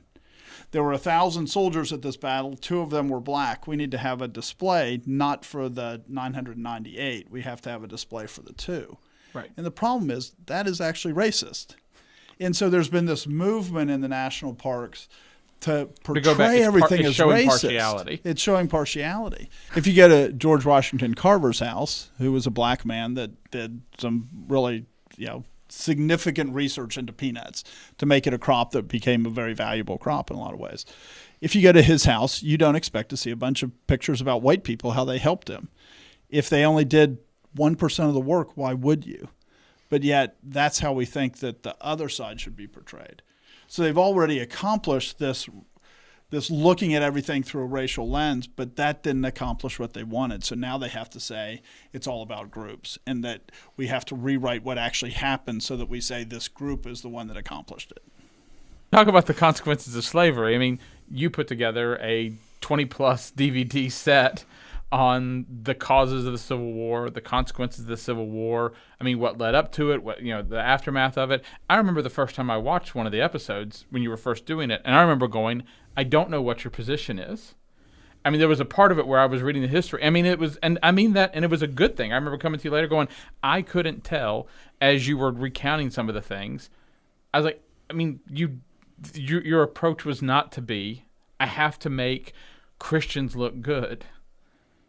There were 1,000 soldiers at this battle. 2 of them were Black. We need to have a display, not for the 998. We have to have a display for the 2. Right. And the problem is that is actually racist. And so there's been this movement in the national parks to portray everything as racist. Partiality. It's showing partiality. If you go to George Washington Carver's house, who was a Black man that did some really, significant research into peanuts to make it a crop that became a very valuable crop in a lot of ways. If you go to his house, you don't expect to see a bunch of pictures about white people, how they helped him. If they only did 1% of the work, why would you? But yet that's how we think that the other side should be portrayed. So they've already accomplished this looking at everything through a racial lens, but that didn't accomplish what they wanted. So now they have to say it's all about groups, and that we have to rewrite what actually happened so that we say this group is the one that accomplished it. Talk about the consequences of slavery. I mean, you put together a 20-plus DVD set on the causes of the Civil War, the consequences of the Civil War. I mean, what led up to it, the aftermath of it. I remember the first time I watched one of the episodes when you were first doing it, and I remember going, I don't know what your position is. I mean, there was a part of it where I was reading the history. I mean, it was, and I mean that, and it was a good thing. I remember coming to you later going, I couldn't tell as you were recounting some of the things. I was like, I mean, your approach was not to be, I have to make Christians look good.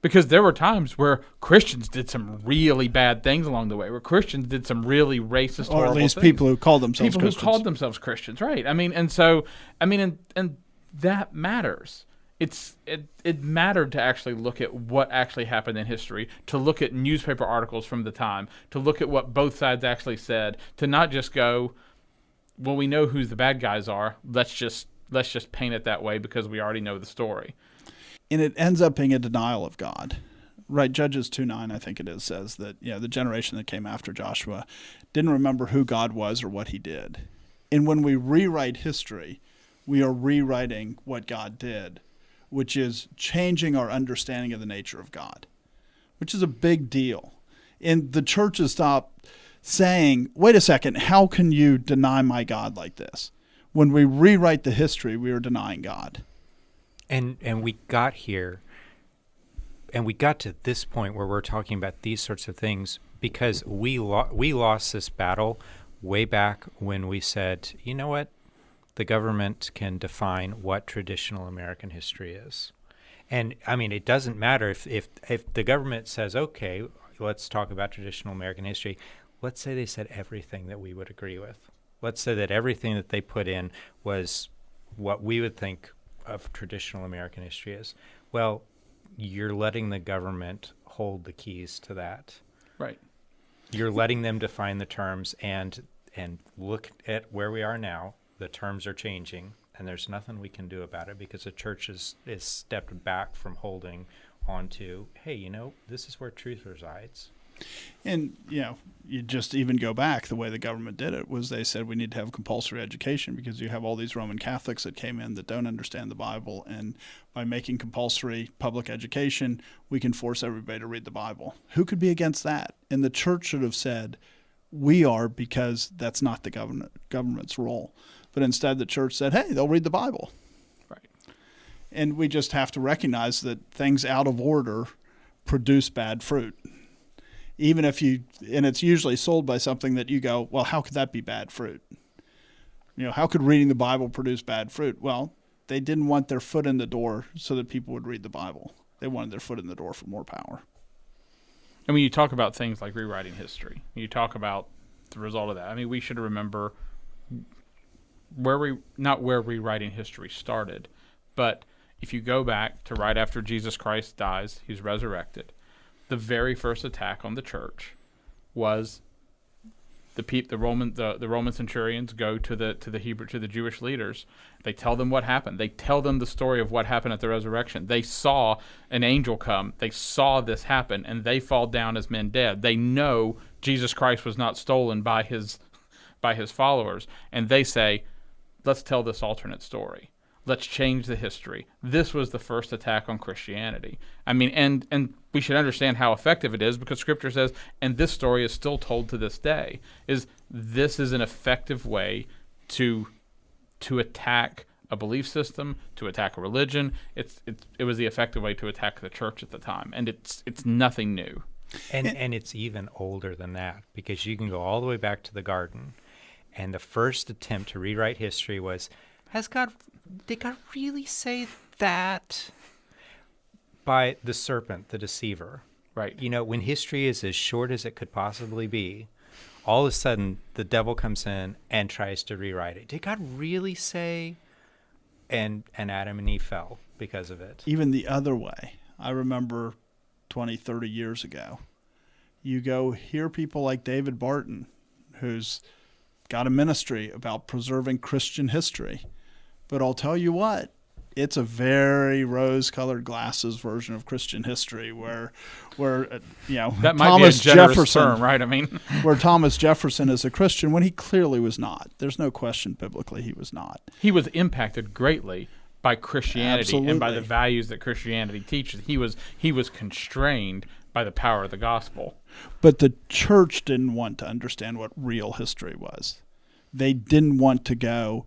Because there were times where Christians did some really bad things along the way, where Christians did some really racist, or at least things. People who called themselves Christians. People who called themselves Christians, right? I mean, and so, I mean, and that matters. It mattered to actually look at what actually happened in history, to look at newspaper articles from the time, to look at what both sides actually said, to not just go, well, we know who the bad guys are. Let's just paint it that way because we already know the story. And it ends up being a denial of God, right? Judges 2:9, I think it is, says that the generation that came after Joshua didn't remember who God was or what he did. And when we rewrite history, we are rewriting what God did, which is changing our understanding of the nature of God, which is a big deal. And the church has stopped saying, wait a second, how can you deny my God like this? When we rewrite the history, we are denying God. And we got here, and we got to this point where we're talking about these sorts of things because we lost this battle way back when we said, you know what, the government can define what traditional American history is. And, I mean, it doesn't matter if the government says, okay, let's talk about traditional American history. Let's say they said everything that we would agree with. Let's say that everything that they put in was what we would think of traditional American history is. Well, you're letting the government hold the keys to that. Right. You're letting them define the terms and look at where we are now. The terms are changing, and there's nothing we can do about it because the church is stepped back from holding on to, hey, this is where truth resides. And, you just even go back, the way the government did it was they said we need to have compulsory education because you have all these Roman Catholics that came in that don't understand the Bible. And by making compulsory public education, we can force everybody to read the Bible. Who could be against that? And the church should have said, we are, because that's not the government's role. But instead the church said, hey, they'll read the Bible. Right. And we just have to recognize that things out of order produce bad fruit. Even if and it's usually sold by something that you go, well, how could that be bad fruit? How could reading the Bible produce bad fruit? Well, they didn't want their foot in the door so that people would read the Bible. They wanted their foot in the door for more power. And when you talk about things like rewriting history, you talk about the result of that. I mean, we should remember not where rewriting history started, but if you go back to right after Jesus Christ dies, he's resurrected. The very first attack on the church was the Roman centurions go to the Jewish leaders. They tell them what happened. They tell them the story of what happened at the resurrection. They saw an angel come. They saw this happen, and they fall down as men dead. They know Jesus Christ was not stolen by his followers, and they say, let's tell this alternate story. Let's change the history. This was the first attack on Christianity. I mean, and we should understand how effective it is because Scripture says, and this story is still told to this day, this is an effective way to attack a belief system, to attack a religion. It was the effective way to attack the church at the time, and it's nothing new. And it's even older than that because you can go all the way back to the garden, and the first attempt to rewrite history was, did God really say that? By the serpent, the deceiver. Right. When history is as short as it could possibly be, all of a sudden the devil comes in and tries to rewrite it. Did God really say? And Adam and Eve fell because of it. Even the other way. I remember 20, 30 years ago, you go hear people like David Barton, who's got a ministry about preserving Christian history. But I'll tell you what, it's a very rose-colored glasses version of Christian history where that might Thomas be a generous Jefferson, term, right? I mean, where Thomas Jefferson is a Christian when he clearly was not. There's no question biblically he was not. He was impacted greatly by Christianity. Absolutely. And by the values that Christianity teaches. He was constrained by the power of the gospel. But the church didn't want to understand what real history was. They didn't want to go,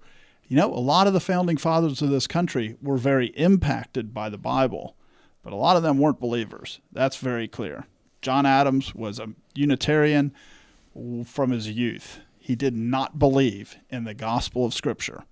a lot of the founding fathers of this country were very impacted by the Bible, but a lot of them weren't believers. That's very clear. John Adams was a Unitarian from his youth. He did not believe in the gospel of Scripture.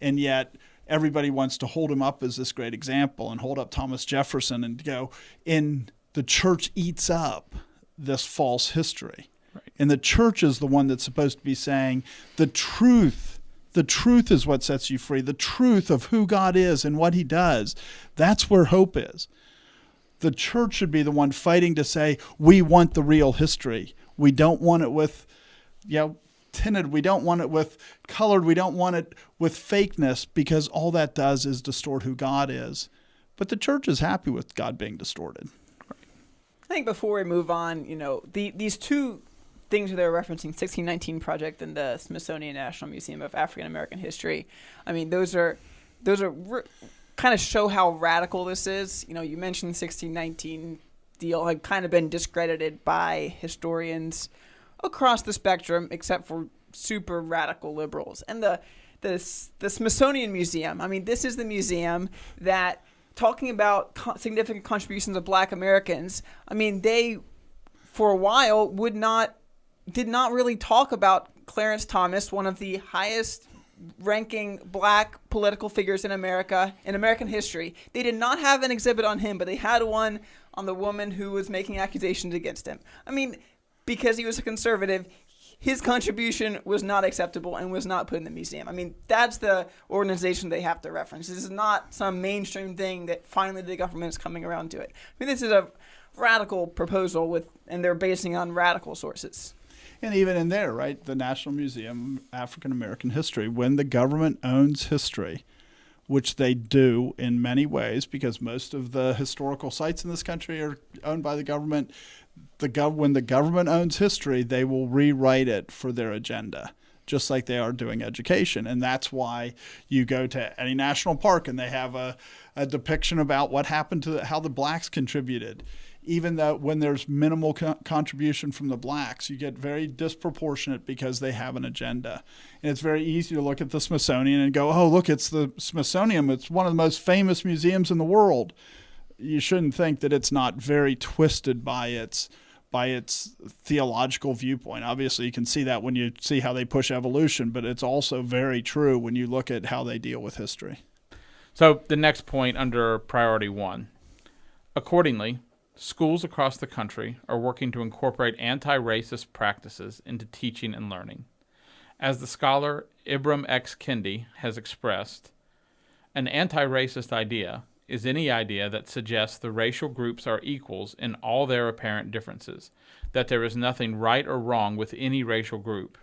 And yet everybody wants to hold him up as this great example and hold up Thomas Jefferson and go, and the church eats up this false history. Right. And the church is the one that's supposed to be saying the truth. The truth is what sets you free. The truth of who God is and what he does. That's where hope is. The church should be the one fighting to say, we want the real history. We don't want it with, tinted. We don't want it with colored. We don't want it with fakeness because all that does is distort who God is. But the church is happy with God being distorted. I think before we move on, these two things that they're referencing, 1619 Project and the Smithsonian National Museum of African American History. I mean, those are kind of show how radical this is. You mentioned the 1619 deal had kind of been discredited by historians across the spectrum, except for super radical liberals. And the Smithsonian Museum. I mean, this is the museum that, talking about significant contributions of Black Americans. I mean, they, for a while, did not really talk about Clarence Thomas, one of the highest ranking Black political figures in America, in American history. They did not have an exhibit on him, but they had one on the woman who was making accusations against him. I mean, because he was a conservative, his contribution was not acceptable and was not put in the museum. I mean, that's the organization they have to reference. This is not some mainstream thing that finally the government is coming around to it. I mean, this is a radical proposal and they're basing on radical sources. And even in there, right, the National Museum of African American History, when the government owns history, which they do in many ways because most of the historical sites in this country are owned by the government, when the government owns history, they will rewrite it for their agenda, just like they are doing education. And that's why you go to any national park and they have a depiction about what happened to how the blacks contributed. Even though when there's minimal contribution from the blacks, you get very disproportionate because they have an agenda. And it's very easy to look at the Smithsonian and go, oh, look, it's the Smithsonian. It's one of the most famous museums in the world. You shouldn't think that it's not very twisted by its theological viewpoint. Obviously, you can see that when you see how they push evolution, but it's also very true when you look at how they deal with history. So the next point under priority 1. Accordingly, schools across the country are working to incorporate anti-racist practices into teaching and learning. As the scholar Ibram X. Kendi has expressed, an anti-racist idea is any idea that suggests the racial groups are equals in all their apparent differences, that there is nothing right or wrong with any racial group.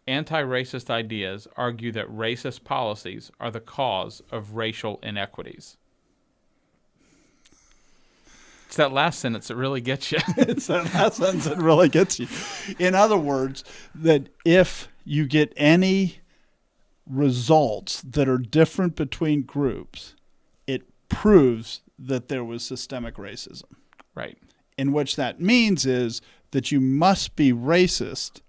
Anti-racist ideas argue that racist policies are the cause of racial inequities. It's that last sentence that really gets you. It's that last sentence that really gets you. In other words, that if you get any results that are different between groups, it proves that there was systemic racism. Right. And what that means is that you must be racist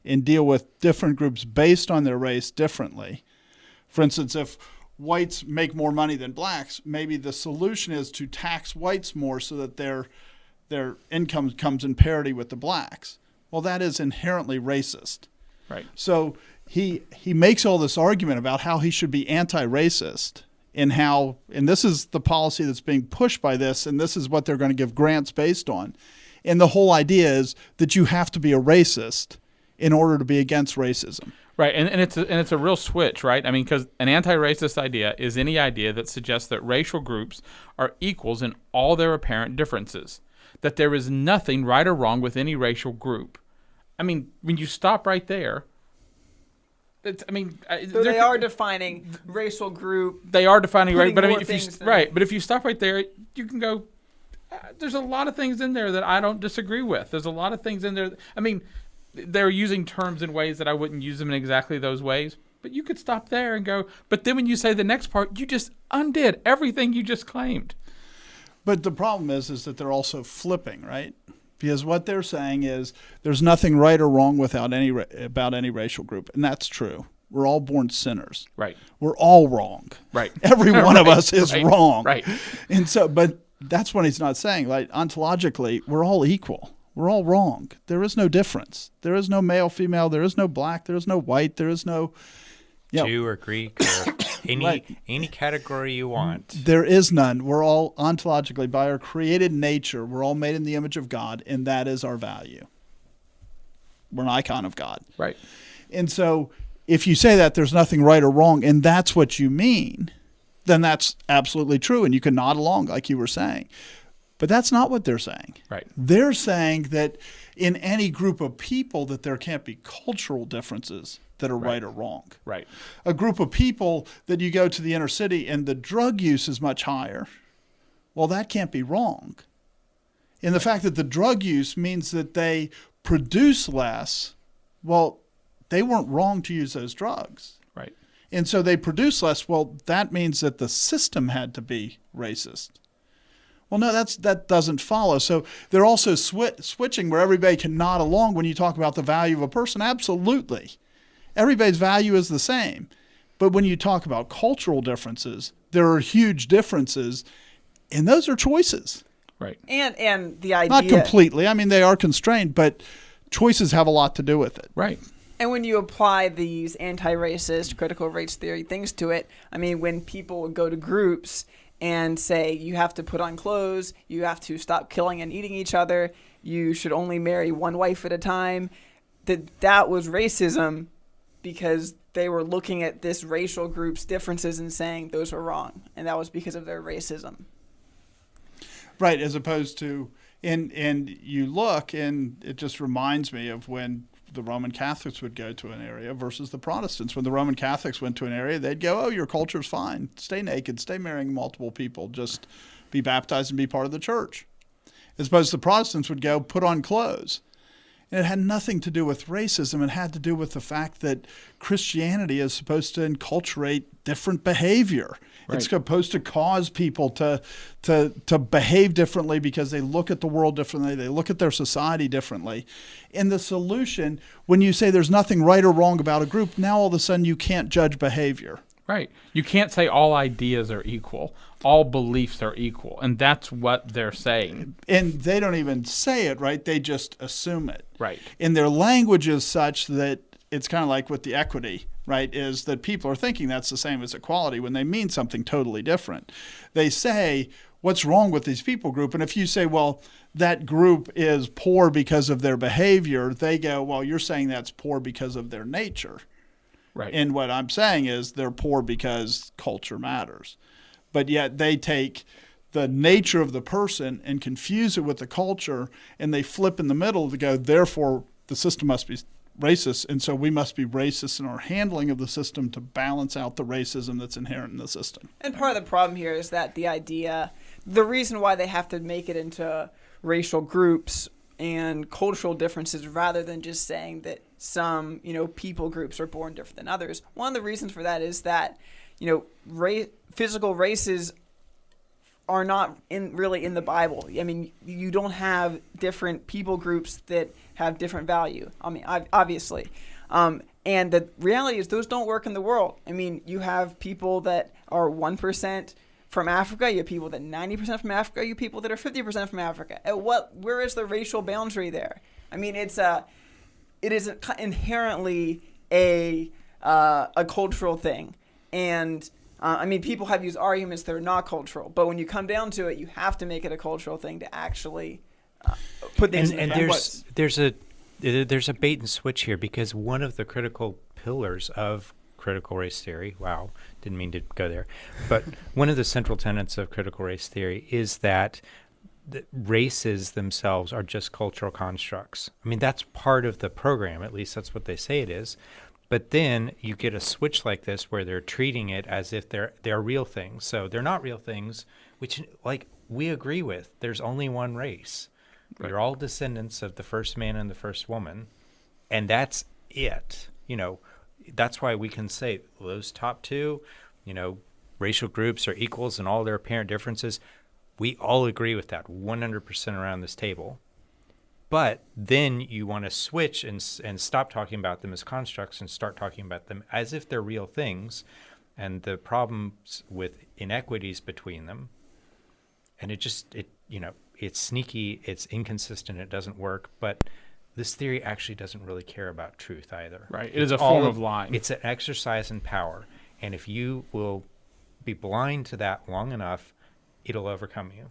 and deal with different groups based on their race differently. For instance, if whites make more money than blacks, maybe the solution is to tax whites more so that their income comes in parity with the blacks. Well, that is inherently racist. Right. So he makes all this argument about how he should be anti-racist and this is the policy that's being pushed by this, and this is what they're going to give grants based on. And the whole idea is that you have to be a racist in order to be against racism. Right, and it's a real switch, right? I mean, because an anti-racist idea is any idea that suggests that racial groups are equals in all their apparent differences, that there is nothing right or wrong with any racial group. I mean, when you stop right there, so they are defining racial group. They are defining right, but I mean, but if you stop right there, you can go. There's a lot of things in there that I don't disagree with. There's a lot of things in there. I mean, they're using terms in ways that I wouldn't use them in exactly those ways. But you could stop there and go, but then when you say the next part, you just undid everything you just claimed. But the problem is that they're also flipping, right? Because what they're saying is there's nothing right or wrong about any racial group. And that's true. We're all born sinners. Right. We're all wrong. Right. Every one of us is wrong. Right. And so, but that's what he's not saying. Like, ontologically, we're all equal. We're all wrong. There is no difference. There is no male, female. There is no black. There is no white. There is no Jew or Greek or any category you want. There is none. We're all ontologically, by our created nature, we're all made in the image of God, and that is our value. We're an icon of God. Right. And so if you say that there's nothing right or wrong, and that's what you mean, then that's absolutely true, and you can nod along like you were saying. But that's not what they're saying. Right. They're saying that in any group of people that there can't be cultural differences that are right or wrong. Right. A group of people that you go to the inner city and the drug use is much higher, well, that can't be wrong. And the fact that the drug use means that they produce less, well, they weren't wrong to use those drugs. Right. And so they produce less. Well, that means that the system had to be racist. Well, no, that doesn't follow. So they're also switching where everybody can nod along when you talk about the value of a person. Absolutely. Everybody's value is the same. But when you talk about cultural differences, there are huge differences, and those are choices. Right. And the idea... Not completely. I mean, they are constrained, but choices have a lot to do with it. Right. And when you apply these anti-racist, critical race theory things to it, I mean, when people go to groups and say you have to put on clothes, you have to stop killing and eating each other, you should only marry one wife at a time, that was racism because they were looking at this racial group's differences and saying those were wrong. And that was because of their racism. Right, as opposed to And you look, and it just reminds me of when the Roman Catholics would go to an area versus the Protestants. When the Roman Catholics went to an area, they'd go, oh, your culture's fine. Stay naked, stay marrying multiple people, just be baptized and be part of the church. As opposed to the Protestants would go, put on clothes. And it had nothing to do with racism. It had to do with the fact that Christianity is supposed to enculturate different behavior. Right. It's supposed to cause people to behave differently because they look at the world differently. They look at their society differently. And the solution, when you say there's nothing right or wrong about a group, now all of a sudden you can't judge behavior. Right. You can't say all ideas are equal. All beliefs are equal. And that's what they're saying. And they don't even say it, right? They just assume it. Right. And their language is such that it's kind of like with the equity, right, is that people are thinking that's the same as equality when they mean something totally different. They say, what's wrong with these people group? And if you say, well, that group is poor because of their behavior, they go, well, you're saying that's poor because of their nature. Right. And what I'm saying is they're poor because culture matters. But yet they take the nature of the person and confuse it with the culture, and they flip in the middle to go, therefore, the system must be racist, and so we must be racist in our handling of the system to balance out the racism that's inherent in the system. And part of the problem here is that the reason why they have to make it into racial groups and cultural differences rather than just saying that some, people groups are born different than others. One of the reasons for that is that, physical races are not really in the Bible. I mean, you don't have different people groups that have different value. I mean, obviously. And the reality is those don't work in the world. I mean, you have people that are 1% from Africa, you have people that 90% from Africa, you have people that are 50% from Africa. Where is the racial boundary there? I mean, it is inherently a cultural thing. And people have used arguments that are not cultural, but when you come down to it, you have to make it a cultural thing to actually put things in the And there's a bait and switch here, because one of the critical pillars of critical race theory, wow, didn't mean to go there, but one of the central tenets of critical race theory is that the races themselves are just cultural constructs. I mean, that's part of the program, at least that's what they say it is. But then you get a switch like this where they're treating it as if they're real things. So they're not real things, which, like, we agree with. There's only one race. Right. You're all descendants of the first man and the first woman, and that's it. That's why we can say those top two, racial groups are equals and all their apparent differences. We all agree with that 100% around this table. But then you want to switch and stop talking about them as constructs and start talking about them as if they're real things, and the problems with inequities between them. And it's sneaky, it's inconsistent, it doesn't work. But this theory actually doesn't really care about truth either. Right. It is a form of lying. It's an exercise in power. And if you will be blind to that long enough, it'll overcome you.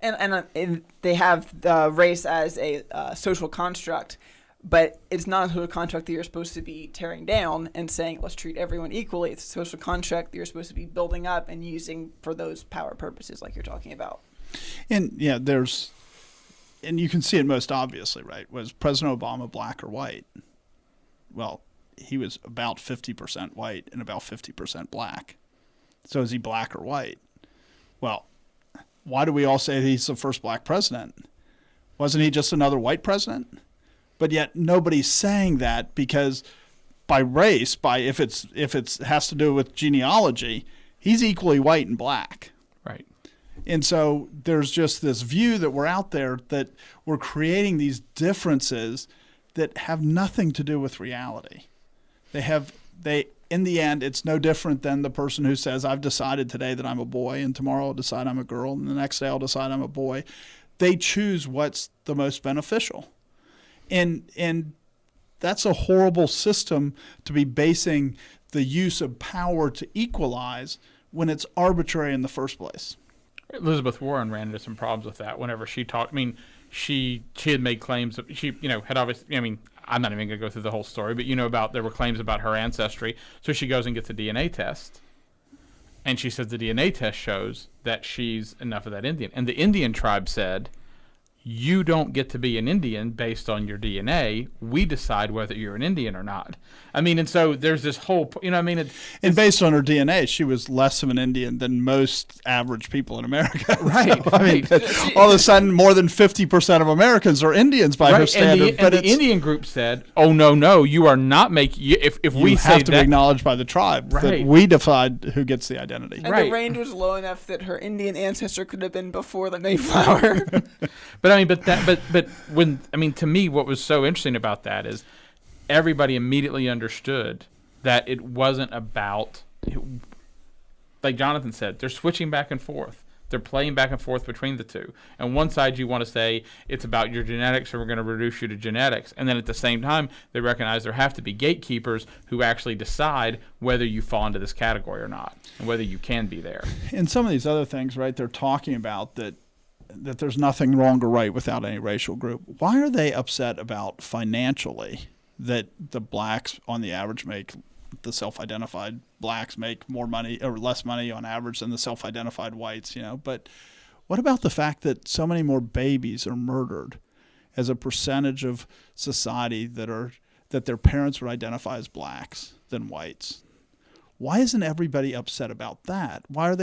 And they have race as a social construct, but it's not a social construct that you're supposed to be tearing down and saying, let's treat everyone equally. It's a social construct that you're supposed to be building up and using for those power purposes like you're talking about. And yeah, and you can see it most obviously, right? Was President Obama black or white? Well, he was about 50% white and about 50% black. So is he black or white? Well, why do we all say he's the first black president? Wasn't he just another white president? But yet nobody's saying that, because by race, if it has to do with genealogy, he's equally white and black. Right. And so there's just this view that we're out there that we're creating these differences that have nothing to do with reality. In the end, it's no different than the person who says, I've decided today that I'm a boy, and tomorrow I'll decide I'm a girl, and the next day I'll decide I'm a boy. They choose what's the most beneficial. And that's a horrible system to be basing the use of power to equalize when it's arbitrary in the first place. Elizabeth Warren ran into some problems with that whenever she talked. I mean, she had made claims that she, had obviously, I'm not even going to go through the whole story, but there were claims about her ancestry. So she goes and gets a DNA test. And she says the DNA test shows that she's enough of that Indian. And the Indian tribe said, you don't get to be an Indian based on your DNA. We decide whether you're an Indian or not. I mean, and so there's this whole, and based on her DNA, she was less of an Indian than most average people in America. Right. So, I mean, all of a sudden, more than 50% of Americans are Indians by her standard. And the Indian group said, "Oh no, you are not making. If we you say have to be that, acknowledged by the tribe that we decide who gets the identity." And Right. the range was low enough that her Indian ancestor could have been before the Mayflower. But to me, what was so interesting about that is everybody immediately understood that it wasn't about, like Jonathan said, they're switching back and forth. They're playing back and forth between the two. And one side you want to say it's about your genetics and we're going to reduce you to genetics. And then at the same time, they recognize there have to be gatekeepers who actually decide whether you fall into this category or not and whether you can be there. And some of these other things, right, they're talking about that there's nothing wrong or right without any racial group. Why are they upset about financially that the blacks on the average the self-identified blacks make more money or less money on average than the self-identified whites, But what about the fact that so many more babies are murdered as a percentage of society that their parents would identify as blacks than whites? Why isn't everybody upset about that? Why aren't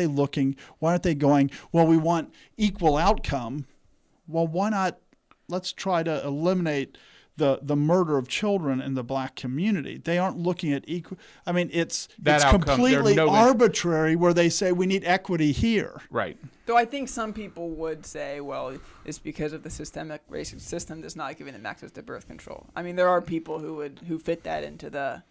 they going, well, we want equal outcome? Well, why not? Let's try to eliminate the murder of children in the black community. They aren't looking at equal. I mean, it's completely arbitrary where they say we need equity here. Right. Though I think some people would say, well, it's because of the systemic racist system that's not giving them access to birth control. I mean, there are people who fit that into the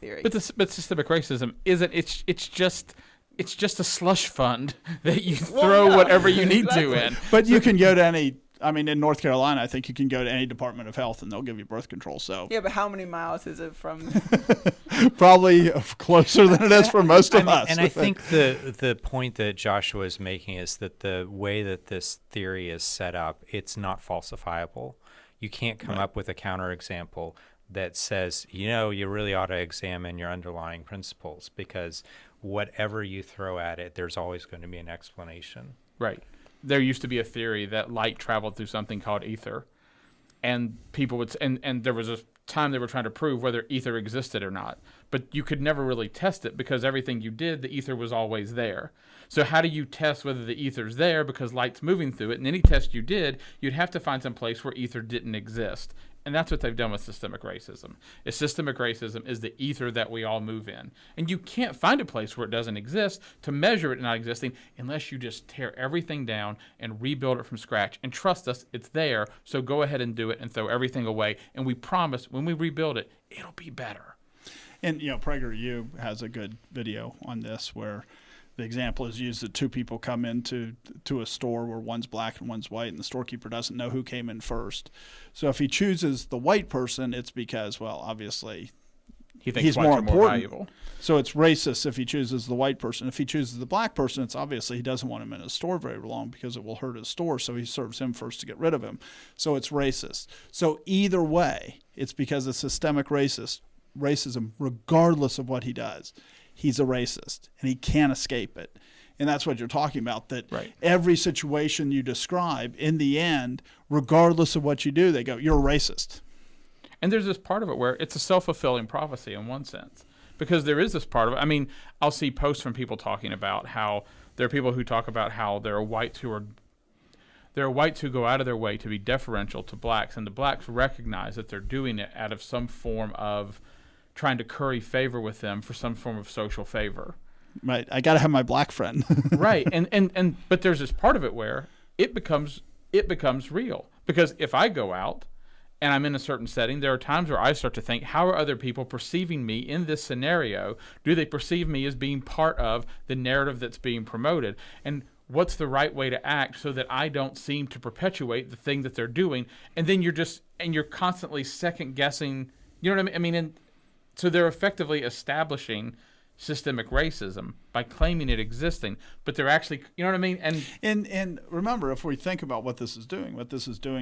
theory. But systemic racism isn't. It's just a slush fund that you throw whatever you need to in. But you can go to any. I mean, in North Carolina, I think you can go to any Department of Health and they'll give you birth control. So yeah, but how many miles is it from? Probably closer than it is for most of us. And I think the point that Joshua is making is that the way that this theory is set up, it's not falsifiable. You can't come up with a counterexample that says, you really ought to examine your underlying principles because whatever you throw at it, there's always going to be an explanation. Right. There used to be a theory that light traveled through something called ether, and people would, and there was a time they were trying to prove whether ether existed or not, but you could never really test it because everything you did, the ether was always there. So how do you test whether the ether's there because light's moving through it? And any test you did, you'd have to find some place where ether didn't exist. And that's what they've done with systemic racism. Systemic racism is the ether that we all move in. And you can't find a place where it doesn't exist to measure it not existing unless you just tear everything down and rebuild it from scratch. And trust us, it's there, so go ahead and do it and throw everything away. And we promise when we rebuild it, it'll be better. And, PragerU has a good video on this where the example is used that two people come into a store where one's black and one's white, and the storekeeper doesn't know who came in first. So if he chooses the white person, it's because, well, obviously he thinks he's whites more are important. more valuable. So it's racist if he chooses the white person. If he chooses the black person, it's obviously he doesn't want him in his store very long because it will hurt his store, so he serves him first to get rid of him. So it's racist. So either way, it's because of systemic racism, regardless of what he does. He's a racist, and he can't escape it. And that's what you're talking about, that every situation you describe, in the end, regardless of what you do, they go, you're a racist. And there's this part of it where it's a self-fulfilling prophecy in one sense. Because there is this part of it. I mean, I'll see posts from people talking about how there are people who talk about how there are whites who go out of their way to be deferential to blacks, and the blacks recognize that they're doing it out of some form of trying to curry favor with them for some form of social favor. Right. I got to have my black friend. Right. And but there's this part of it where it becomes real. Because if I go out and I'm in a certain setting, there are times where I start to think, how are other people perceiving me in this scenario? Do they perceive me as being part of the narrative that's being promoted? And what's the right way to act so that I don't seem to perpetuate the thing that they're doing? And then you're constantly second guessing, you know what I mean? And so they're effectively establishing systemic racism by claiming it existing, but they're actually, you know what I mean? And remember, if we think about what this is doing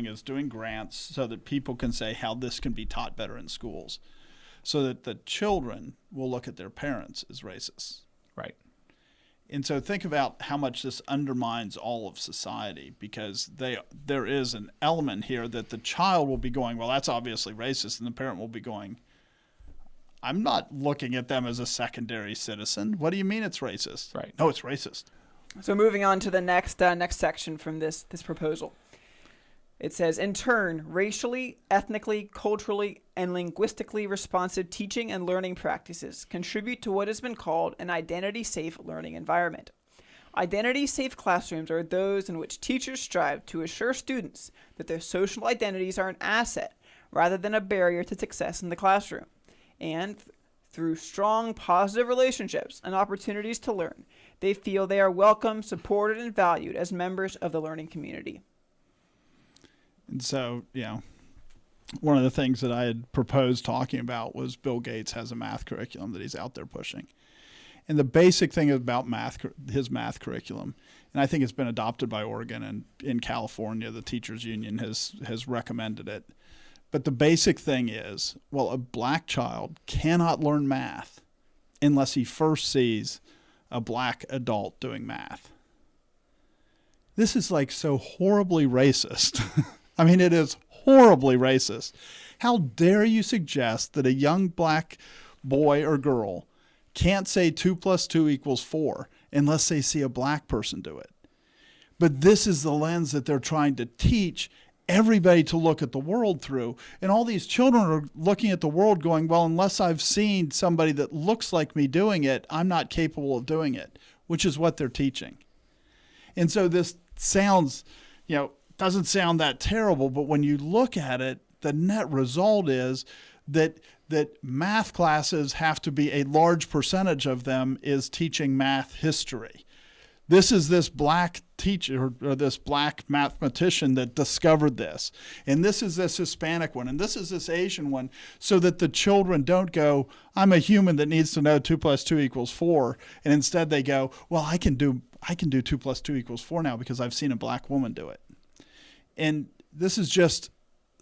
is doing grants so that people can say how this can be taught better in schools, so that the children will look at their parents as racists. Right. And so think about how much this undermines all of society, because there is an element here that the child will be going, well, that's obviously racist, and the parent will be going, I'm not looking at them as a secondary citizen. What do you mean it's racist? Right. No, it's racist. So moving on to the next section from this proposal. It says, in turn, racially, ethnically, culturally, and linguistically responsive teaching and learning practices contribute to what has been called an identity-safe learning environment. Identity-safe classrooms are those in which teachers strive to assure students that their social identities are an asset rather than a barrier to success in the classroom. And through strong, positive relationships and opportunities to learn, they feel they are welcome, supported, and valued as members of the learning community. And so, one of the things that I had proposed talking about was Bill Gates has a math curriculum that he's out there pushing. And the basic thing about his math curriculum, and I think it's been adopted by Oregon and in California, the teachers union has recommended it. But the basic thing is, well, a black child cannot learn math unless he first sees a black adult doing math. This is like so horribly racist. I mean, it is horribly racist. How dare you suggest that a young black boy or girl can't say 2 + 2 = 4 unless they see a black person do it? But this is the lens that they're trying to teach everybody to look at the world through. And all these children are looking at the world going, well, unless I've seen somebody that looks like me doing it, I'm not capable of doing it, which is what they're teaching. And so this sounds, doesn't sound that terrible, but when you look at it, the net result is that math classes have to be a large percentage of them is teaching math history. This is this black teacher or this black mathematician that discovered this. And this is this Hispanic one. And this is this Asian one, so that the children don't go, I'm a human that needs to know 2 + 2 = 4. And instead they go, well, I can do 2 + 2 = 4 now because I've seen a black woman do it. And this is just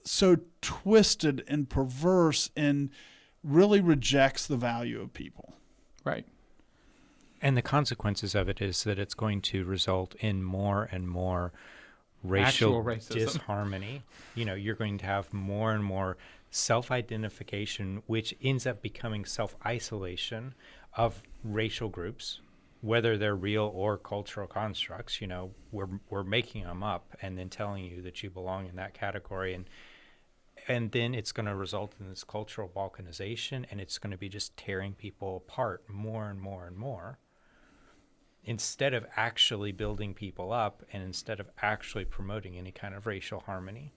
so twisted and perverse and really rejects the value of people. Right. And the consequences of it is that it's going to result in more and more racial disharmony. You're going to have more and more self-identification, which ends up becoming self-isolation of racial groups, whether they're real or cultural constructs. We're making them up and then telling you that you belong in that category. And then it's going to result in this cultural balkanization, and it's going to be just tearing people apart more and more and more, instead of actually building people up and instead of actually promoting any kind of racial harmony.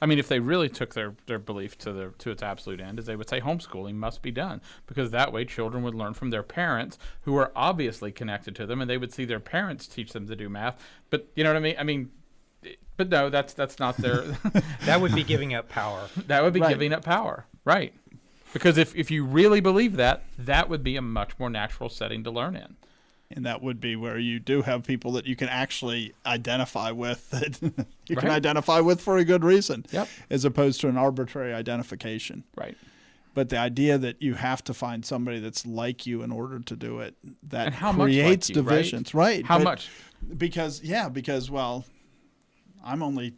I mean, if they really took their belief to its absolute end, is they would say homeschooling must be done, because that way children would learn from their parents who are obviously connected to them, and they would see their parents teach them to do math. But you know what I mean? But no, that's not their. That would be giving up power. That would be giving up power, right? Because if you really believe that would be a much more natural setting to learn in. And that would be where you do have people that you can actually identify with, that you can identify with for a good reason, as opposed to an arbitrary identification. Right. But the idea that you have to find somebody that's like you in order to do it, that and how creates much like you, divisions. Right. How much? Because, well, I'm only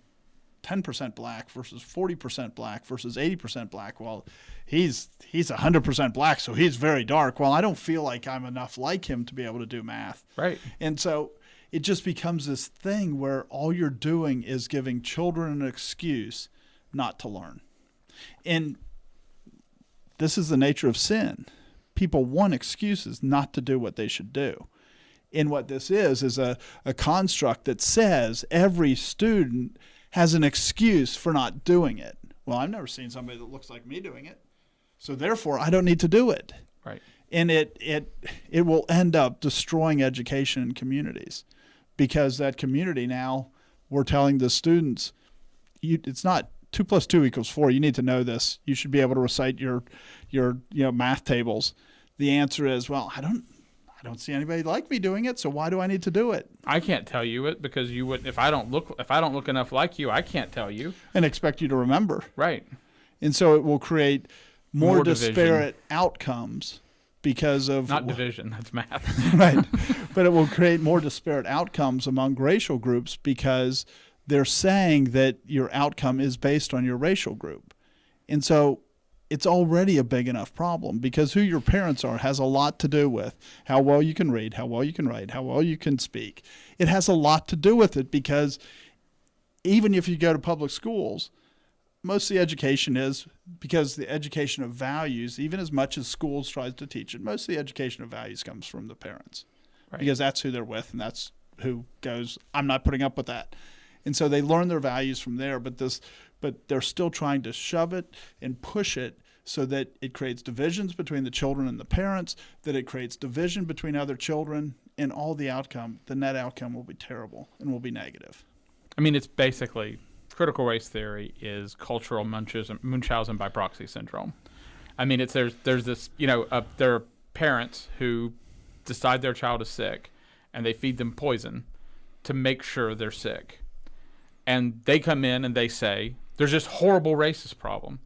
10% black versus 40% black versus 80% black. Well, he's 100% black, so he's very dark. Well, I don't feel like I'm enough like him to be able to do math. Right. And so it just becomes this thing where all you're doing is giving children an excuse not to learn. And this is the nature of sin. People want excuses not to do what they should do. And what this is a construct that says every student has an excuse for not doing it. Well, I've never seen somebody that looks like me doing it, so therefore I don't need to do it. Right. And it will end up destroying education in communities, because that community now, we're telling the students, it's not 2 + 2 = 4. You need to know this. You should be able to recite your math tables. The answer is, well, I don't see anybody like me doing it, so why do I need to do it? I can't tell you it because you wouldn't. If I don't look enough like you, I can't tell you. And expect you to remember. Right. And so it will create more disparate division. outcomes, because of Not division, that's math. right, but it will create more disparate outcomes among racial groups because they're saying that your outcome is based on your racial group. And so it's already a big enough problem because who your parents are has a lot to do with how well you can read, how well you can write, how well you can speak. It has a lot to do with it because even if you go to public schools, most of the education is because the education of values, even as much as schools tries to teach it, most of the education of values comes from the parents because that's who they're with and that's who goes, I'm not putting up with that. And so they learn their values from there, but they're still trying to shove it and push it so that it creates divisions between the children and the parents, that it creates division between other children, and all the net outcome will be terrible and will be negative. I mean, it's basically critical race theory is cultural Munchausen by proxy syndrome. I mean, there's this, there are parents who decide their child is sick and they feed them poison to make sure they're sick. And they come in and they say, there's this horrible racist problem.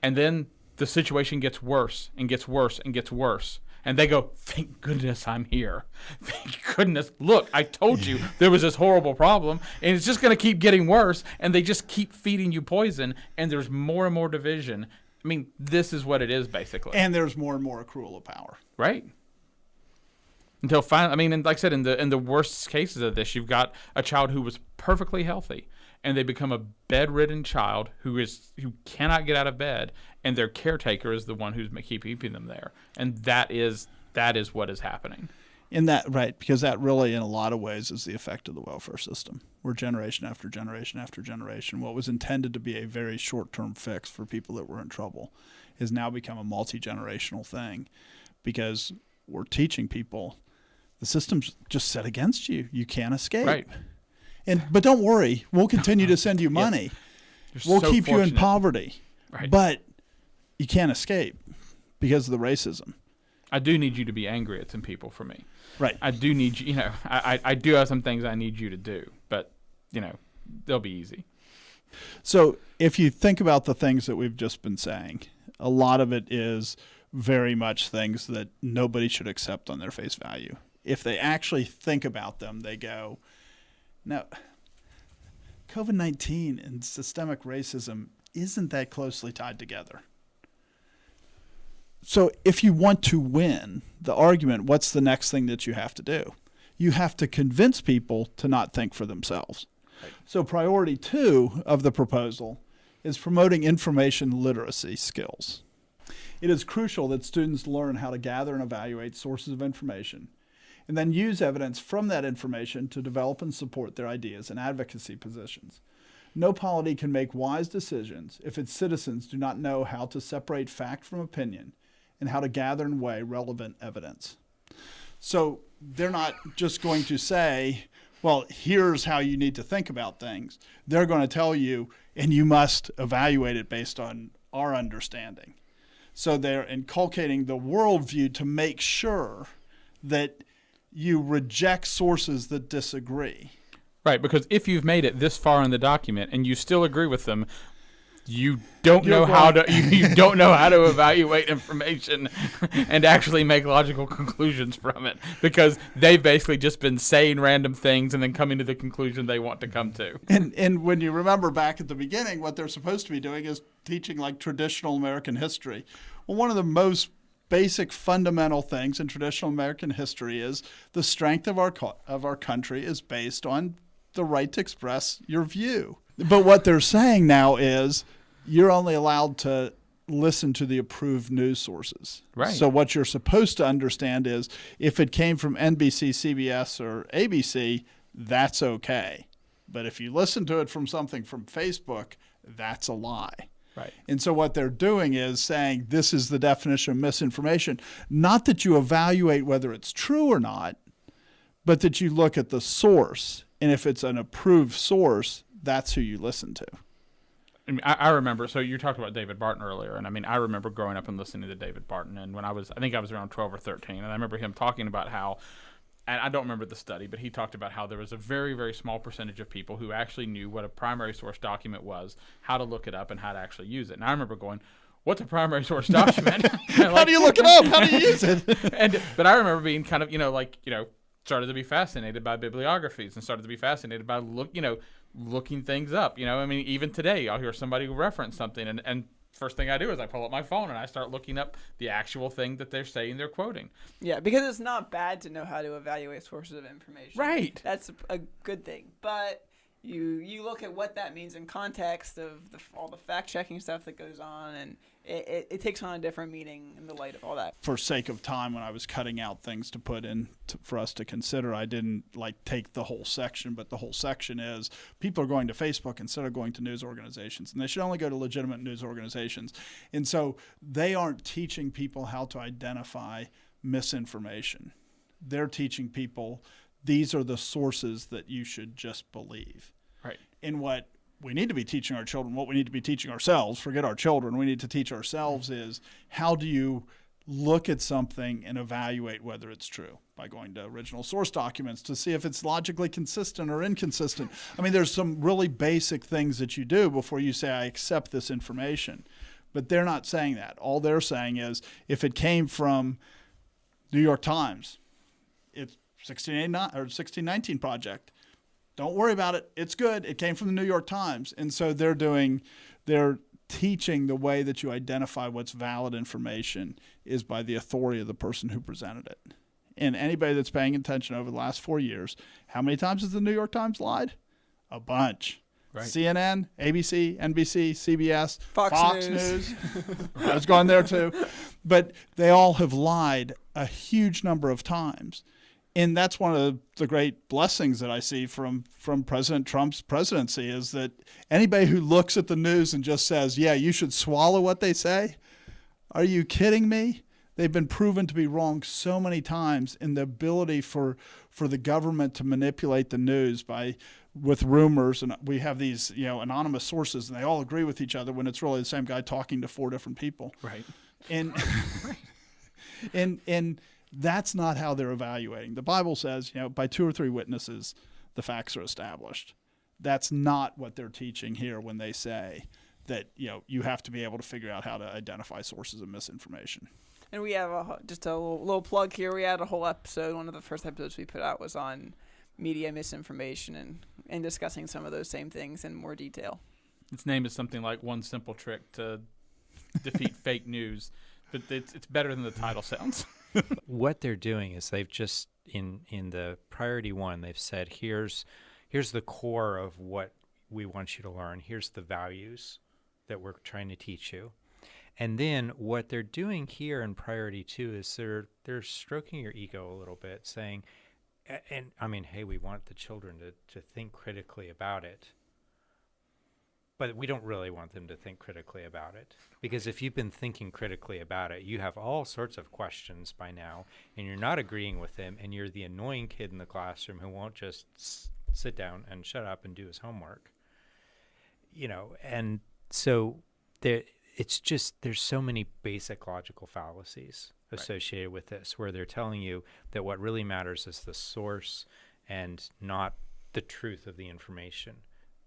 And then the situation gets worse and gets worse and gets worse. And they go, thank goodness I'm here. Thank goodness. Look, I told you there was this horrible problem, and it's just going to keep getting worse. And they just keep feeding you poison, and there's more and more division. I mean, this is what it is, basically. And there's more and more accrual of power. Right. Until finally, I mean, and like I said, in the worst cases of this, you've got a child who was perfectly healthy, and they become a bedridden child who cannot get out of bed, and their caretaker is the one who's keeping them there, and that is what is happening. Because that really, in a lot of ways, is the effect of the welfare system, where generation after generation after generation, what was intended to be a very short-term fix for people that were in trouble, has now become a multi-generational thing, because we're teaching people the system's just set against you. You can't escape. Right. But don't worry, we'll continue to send you money. We'll keep you in poverty. Right. But you can't escape because of the racism. I do need you to be angry at some people for me. Right. I do need you, I do have some things I need you to do, but, they'll be easy. So if you think about the things that we've just been saying, a lot of it is very much things that nobody should accept on their face value. If they actually think about them, they go, no, COVID-19 and systemic racism isn't that closely tied together. So if you want to win the argument, what's the next thing that you have to do? You have to convince people to not think for themselves. Right. So priority 2 of the proposal is promoting information literacy skills. It is crucial that students learn how to gather and evaluate sources of information and then use evidence from that information to develop and support their ideas and advocacy positions. No polity can make wise decisions if its citizens do not know how to separate fact from opinion and how to gather and weigh relevant evidence. So they're not just going to say, well, here's how you need to think about things. They're going to tell you, and you must evaluate it based on our understanding. So they're inculcating the worldview to make sure that you reject sources that disagree. Right, because if you've made it this far in the document and you still agree with them, you don't know how to evaluate information and actually make logical conclusions from it, because they've basically just been saying random things and then coming to the conclusion they want to come to. And when you remember back at the beginning, what they're supposed to be doing is teaching like traditional American history. Well, one of the most basic fundamental things in traditional American history is the strength of our country is based on the right to express your view. But what they're saying now is you're only allowed to listen to the approved news sources. Right. So what you're supposed to understand is if it came from NBC, CBS, or ABC, that's okay. But if you listen to it from something from Facebook, that's a lie. Right. And so what they're doing is saying this is the definition of misinformation. Not that you evaluate whether it's true or not, but that you look at the source. And if it's an approved source, that's who you listen to. I mean, I remember, so you talked about David Barton earlier, and I mean, I remember growing up and listening to David Barton, and when I think I was around 12 or 13, and I remember him talking about how, and I don't remember the study, but he talked about how there was a very, very small percentage of people who actually knew what a primary source document was, how to look it up, and how to actually use it. And I remember going, what's a primary source document? How do you look it up? How do you use it? But I remember being kind of, started to be fascinated by bibliographies and started to be fascinated by looking things up. I mean, even today, I'll hear somebody reference something, and first thing I do is I pull up my phone and I start looking up the actual thing that they're saying they're quoting. Yeah, because it's not bad to know how to evaluate sources of information. Right. That's a good thing. But you look at what that means in context of all the fact-checking stuff that goes on, and it takes on a different meaning in the light of all that. For sake of time, when I was cutting out things to put in for us to consider, I didn't take the whole section, but the whole section is people are going to Facebook instead of going to news organizations, and they should only go to legitimate news organizations. And so they aren't teaching people how to identify misinformation. They're teaching people these are the sources that you should just believe. Right. And what we need to be teaching our children, what we need to be teaching ourselves, forget our children, we need to teach ourselves is how do you look at something and evaluate whether it's true by going to original source documents to see if it's logically consistent or inconsistent. I mean, there's some really basic things that you do before you say, I accept this information. But they're not saying that. All they're saying is if it came from New York Times, it's 1689 or 1619 project. Don't worry about it. It's good. It came from the New York Times. And so they're teaching the way that you identify what's valid information is by the authority of the person who presented it. And anybody that's paying attention over the last 4 years, how many times has the New York Times lied? A bunch. Right. CNN, ABC, NBC, CBS, Fox News. I was going there too. But they all have lied a huge number of times. And that's one of the great blessings that I see from President Trump's presidency is that anybody who looks at the news and just says, yeah, you should swallow what they say, are you kidding me? They've been proven to be wrong so many times in the ability for the government to manipulate the news with rumors. And we have these anonymous sources, and they all agree with each other when it's really the same guy talking to 4 different people. Right. And and that's not how they're evaluating. The Bible says, by 2 or 3 witnesses, the facts are established. That's not what they're teaching here when they say that, you have to be able to figure out how to identify sources of misinformation. And we have just a little plug here. We had a whole episode. One of the first episodes we put out was on media misinformation and discussing some of those same things in more detail. Its name is something like One Simple Trick to Defeat Fake News, but it's better than the title sounds. What they're doing is they've just in the priority 1, they've said here's the core of what we want you to learn. Here's the values that we're trying to teach you. And then what they're doing here in priority 2 is they're stroking your ego a little bit, saying, and I mean, hey, we want the children to think critically about it. But we don't really want them to think critically about it. Because if you've been thinking critically about it, you have all sorts of questions by now, and you're not agreeing with them, and you're the annoying kid in the classroom who won't just sit down and shut up and do his homework. And so it's just there's so many basic logical fallacies associated with this, where they're telling you that what really matters is the source and not the truth of the information,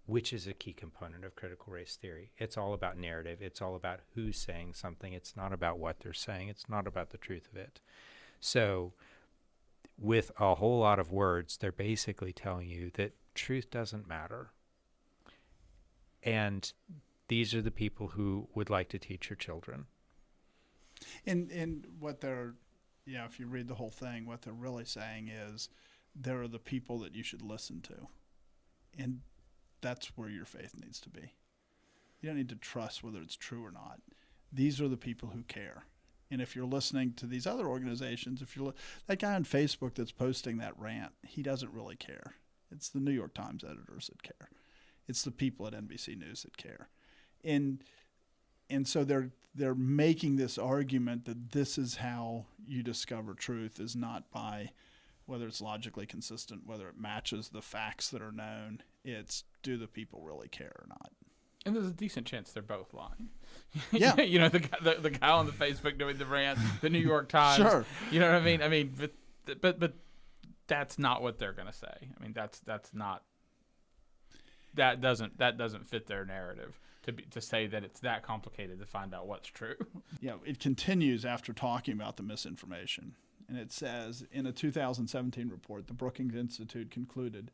which is a key component of critical race theory. It's all about narrative. It's all about who's saying something. It's not about what they're saying. It's not about the truth of it. So with a whole lot of words, they're basically telling you that truth doesn't matter. And these are the people who would like to teach your children. And what they're, if you read the whole thing, what they're really saying is there are the people that you should listen to. And that's where your faith needs to be. You don't need to trust whether it's true or not. These are the people who care. And if you're listening to these other organizations, that guy on Facebook that's posting that rant, he doesn't really care. It's the New York Times editors that care. It's the people at NBC News that care. And so they're making this argument that this is how you discover truth, is not by whether it's logically consistent, whether it matches the facts that are known. It's do the people really care or not? And there's a decent chance they're both lying. Yeah. The guy on the Facebook doing the rant, the New York Times. Sure. You know what I mean? But that's not what they're going to say. I mean, that's not. That doesn't fit their narrative to say that it's that complicated to find out what's true. It continues after talking about the misinformation. And it says, in a 2017 report, the Brookings Institute concluded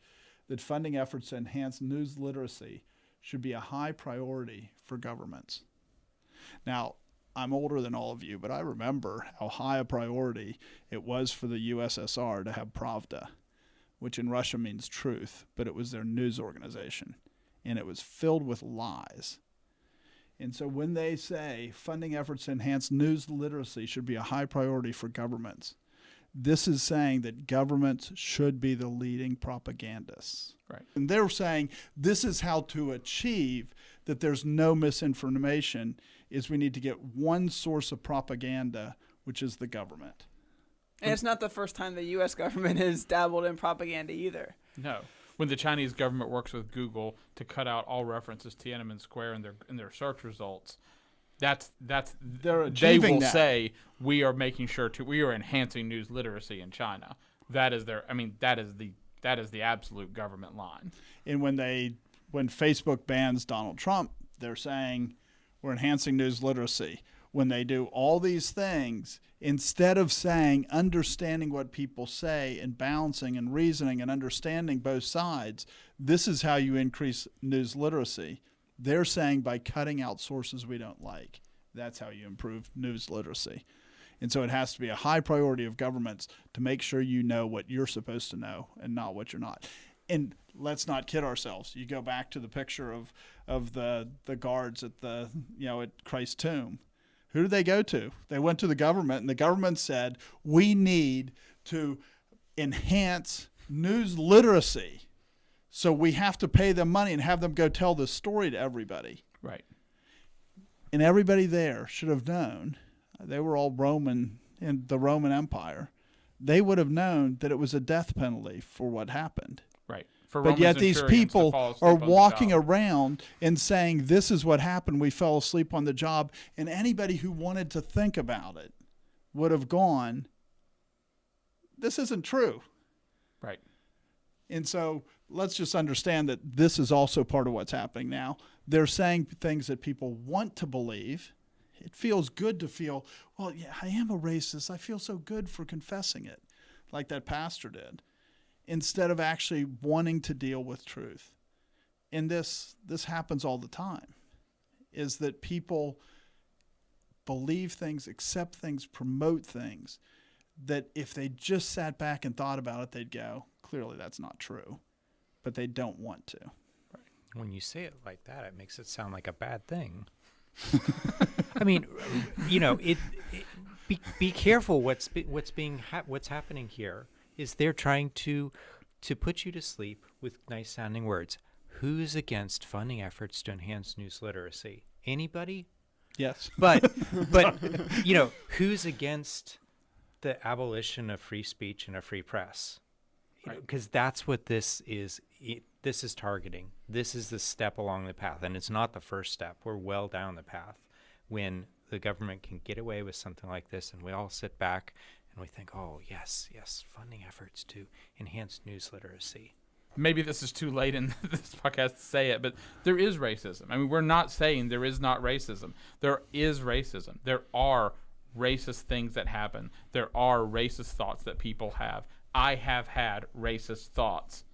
that funding efforts to enhance news literacy should be a high priority for governments. Now, I'm older than all of you, but I remember how high a priority it was for the USSR to have Pravda, which in Russia means truth, but it was their news organization, and it was filled with lies. And so when they say funding efforts to enhance news literacy should be a high priority for governments, this is saying that governments should be the leading propagandists. Right. And they're saying this is how to achieve that there's no misinformation, is we need to get one source of propaganda, which is the government. And it's not the first time the U.S. government has dabbled in propaganda either. No. When the Chinese government works with Google to cut out all references to Tiananmen Square in their search results, They're they achieving will that. say we are making sure we are enhancing news literacy in China. That is the absolute government line. And when Facebook bans Donald Trump, they're saying we're enhancing news literacy. When they do all these things, instead of saying understanding what people say and balancing and reasoning and understanding both sides, this is how you increase news literacy. They're saying by cutting out sources we don't like, that's how you improve news literacy. And so it has to be a high priority of governments to make sure you know what you're supposed to know and not what you're not. And let's not kid ourselves. You go back to the picture of the guards at at Christ's tomb. Who did they go to? They went to the government, and the government said, we need to enhance news literacy. So we have to pay them money and have them go tell this story to everybody. Right. And everybody there should have known. They were all Roman in the Roman Empire. They would have known that it was a death penalty for what happened. Right. For But Roman yet these centurions to people fall asleep are on the walking job. around and saying, this is what happened. We fell asleep on the job. And anybody who wanted to think about it would have gone, this isn't true. Right. And so let's just understand that this is also part of what's happening now. They're saying things that people want to believe. It feels good to feel, well, yeah, I am a racist. I feel so good for confessing it, like that pastor did, instead of actually wanting to deal with truth. And this happens all the time, is that people believe things, accept things, promote things that if they just sat back and thought about it, they'd go, clearly that's not true. But they don't want to. When you say it like that, it makes it sound like a bad thing. I mean, be careful. What's happening here is they're trying to put you to sleep with nice sounding words. Who's against funding efforts to enhance news literacy? Anybody? Yes. But who's against the abolition of free speech and a free press? Because that's what this is. This is targeting. This is the step along the path, and it's not the first step. We're well down the path when the government can get away with something like this, and we all sit back and we think, oh, yes, funding efforts to enhance news literacy. Maybe this is too late in this podcast to say it, but there is racism. I mean, we're not saying there is not racism. There is racism. There are racist things that happen. There are racist thoughts that people have. I have had racist thoughts.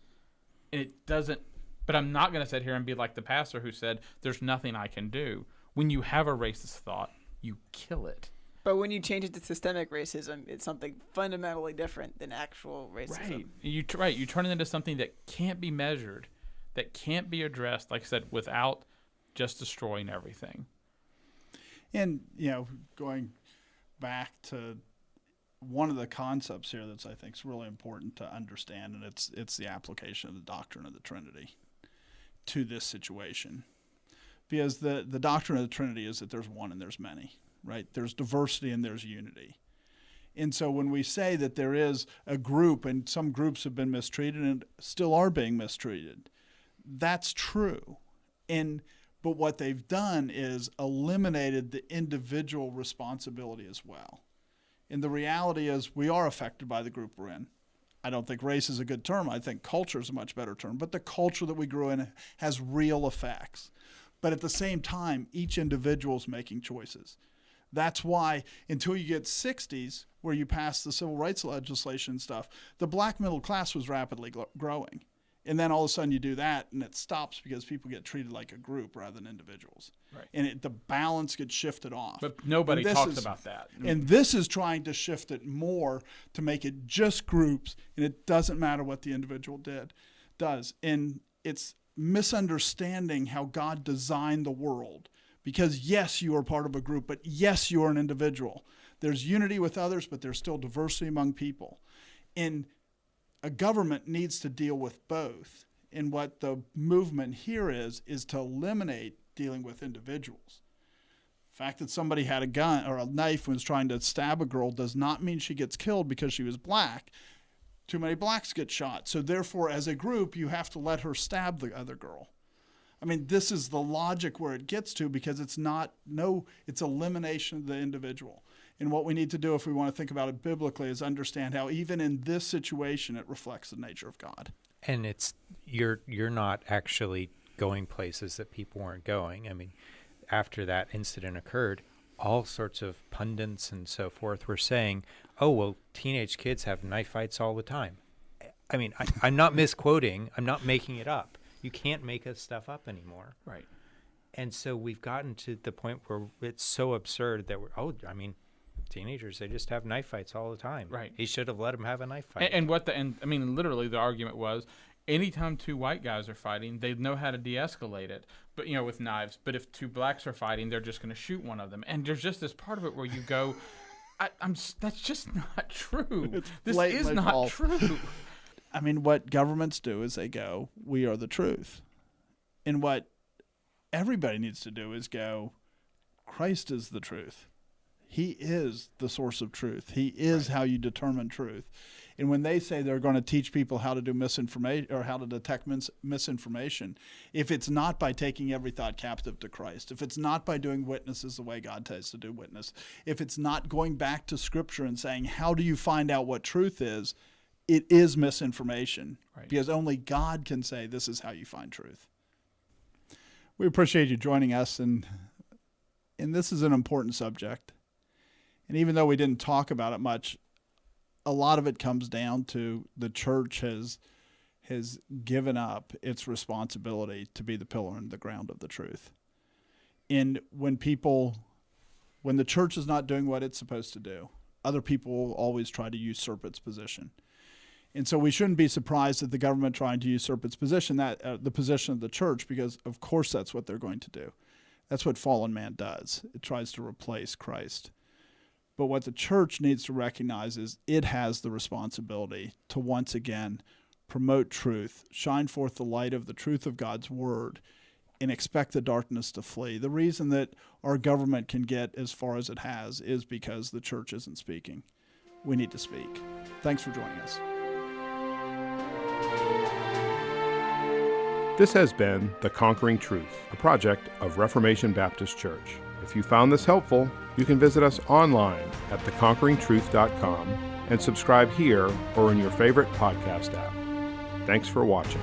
And it doesn't, but I'm not going to sit here and be like the pastor who said, there's nothing I can do. When you have a racist thought, you kill it. But when you change it to systemic racism, it's something fundamentally different than actual racism. Right. You turn it into something that can't be measured, that can't be addressed, like I said, without just destroying everything. And, going back to one of the concepts here that's I think is really important to understand, and it's the application of the doctrine of the Trinity to this situation. Because the doctrine of the Trinity is that there's one and there's many, right? There's diversity and there's unity. And so when we say that there is a group, and some groups have been mistreated and still are being mistreated, that's true. But what they've done is eliminated the individual responsibility as well. And the reality is we are affected by the group we're in. I don't think race is a good term. I think culture is a much better term. But the culture that we grew in has real effects. But at the same time, each individual's making choices. That's why until you get 60s, where you pass the civil rights legislation and stuff, the black middle class was rapidly growing. And then all of a sudden you do that and it stops because people get treated like a group rather than individuals. Right. And the balance gets shifted off. But nobody talks about that. And this is trying to shift it more to make it just groups, and it doesn't matter what the individual does. And it's misunderstanding how God designed the world. Because yes, you are part of a group, but yes, you are an individual. There's unity with others, but there's still diversity among people. And a government needs to deal with both. And what the movement here is to eliminate dealing with individuals. The fact that somebody had a gun or a knife and was trying to stab a girl does not mean she gets killed because she was black. Too many blacks get shot. So therefore, as a group, you have to let her stab the other girl. I mean, this is the logic where it gets to, because it's elimination of the individual. And what we need to do, if we want to think about it biblically, is understand how even in this situation, it reflects the nature of God. And you're not actually going places that people weren't going. I mean, after that incident occurred, all sorts of pundits and so forth were saying, oh, well, teenage kids have knife fights all the time. I mean, I'm not misquoting. I'm not making it up. You can't make this stuff up anymore. Right. And so we've gotten to the point where it's so absurd that teenagers, they just have knife fights all the time. Right. He should have let them have a knife fight. And literally the argument was, anytime two white guys are fighting, they know how to de-escalate it, but with knives. But if two blacks are fighting, they're just going to shoot one of them. And there's just this part of it where you go, that's just not true. This is not false. true. I mean, what governments do is they go, we are the truth. And what everybody needs to do is go, Christ is the truth. He is the source of truth. He is how you determine truth. And when they say they're going to teach people how to do misinformation or how to detect misinformation, if it's not by taking every thought captive to Christ, if it's not by doing witnesses the way God tells to do witness, if it's not going back to Scripture and saying, how do you find out what truth is? It is misinformation, because only God can say this is how you find truth. We appreciate you joining us, and this is an important subject. And even though we didn't talk about it much, a lot of it comes down to the church has given up its responsibility to be the pillar and the ground of the truth. And when the church is not doing what it's supposed to do, other people will always try to usurp its position. And so we shouldn't be surprised at the government trying to usurp its position, the position of the church, because of course that's what they're going to do. That's what fallen man does. It tries to replace Christ. But what the church needs to recognize is it has the responsibility to once again promote truth, shine forth the light of the truth of God's word, and expect the darkness to flee. The reason that our government can get as far as it has is because the church isn't speaking. We need to speak. Thanks for joining us. This has been The Conquering Truth, a project of Reformation Baptist Church. If you found this helpful, you can visit us online at theconqueringtruth.com and subscribe here or in your favorite podcast app. Thanks for watching.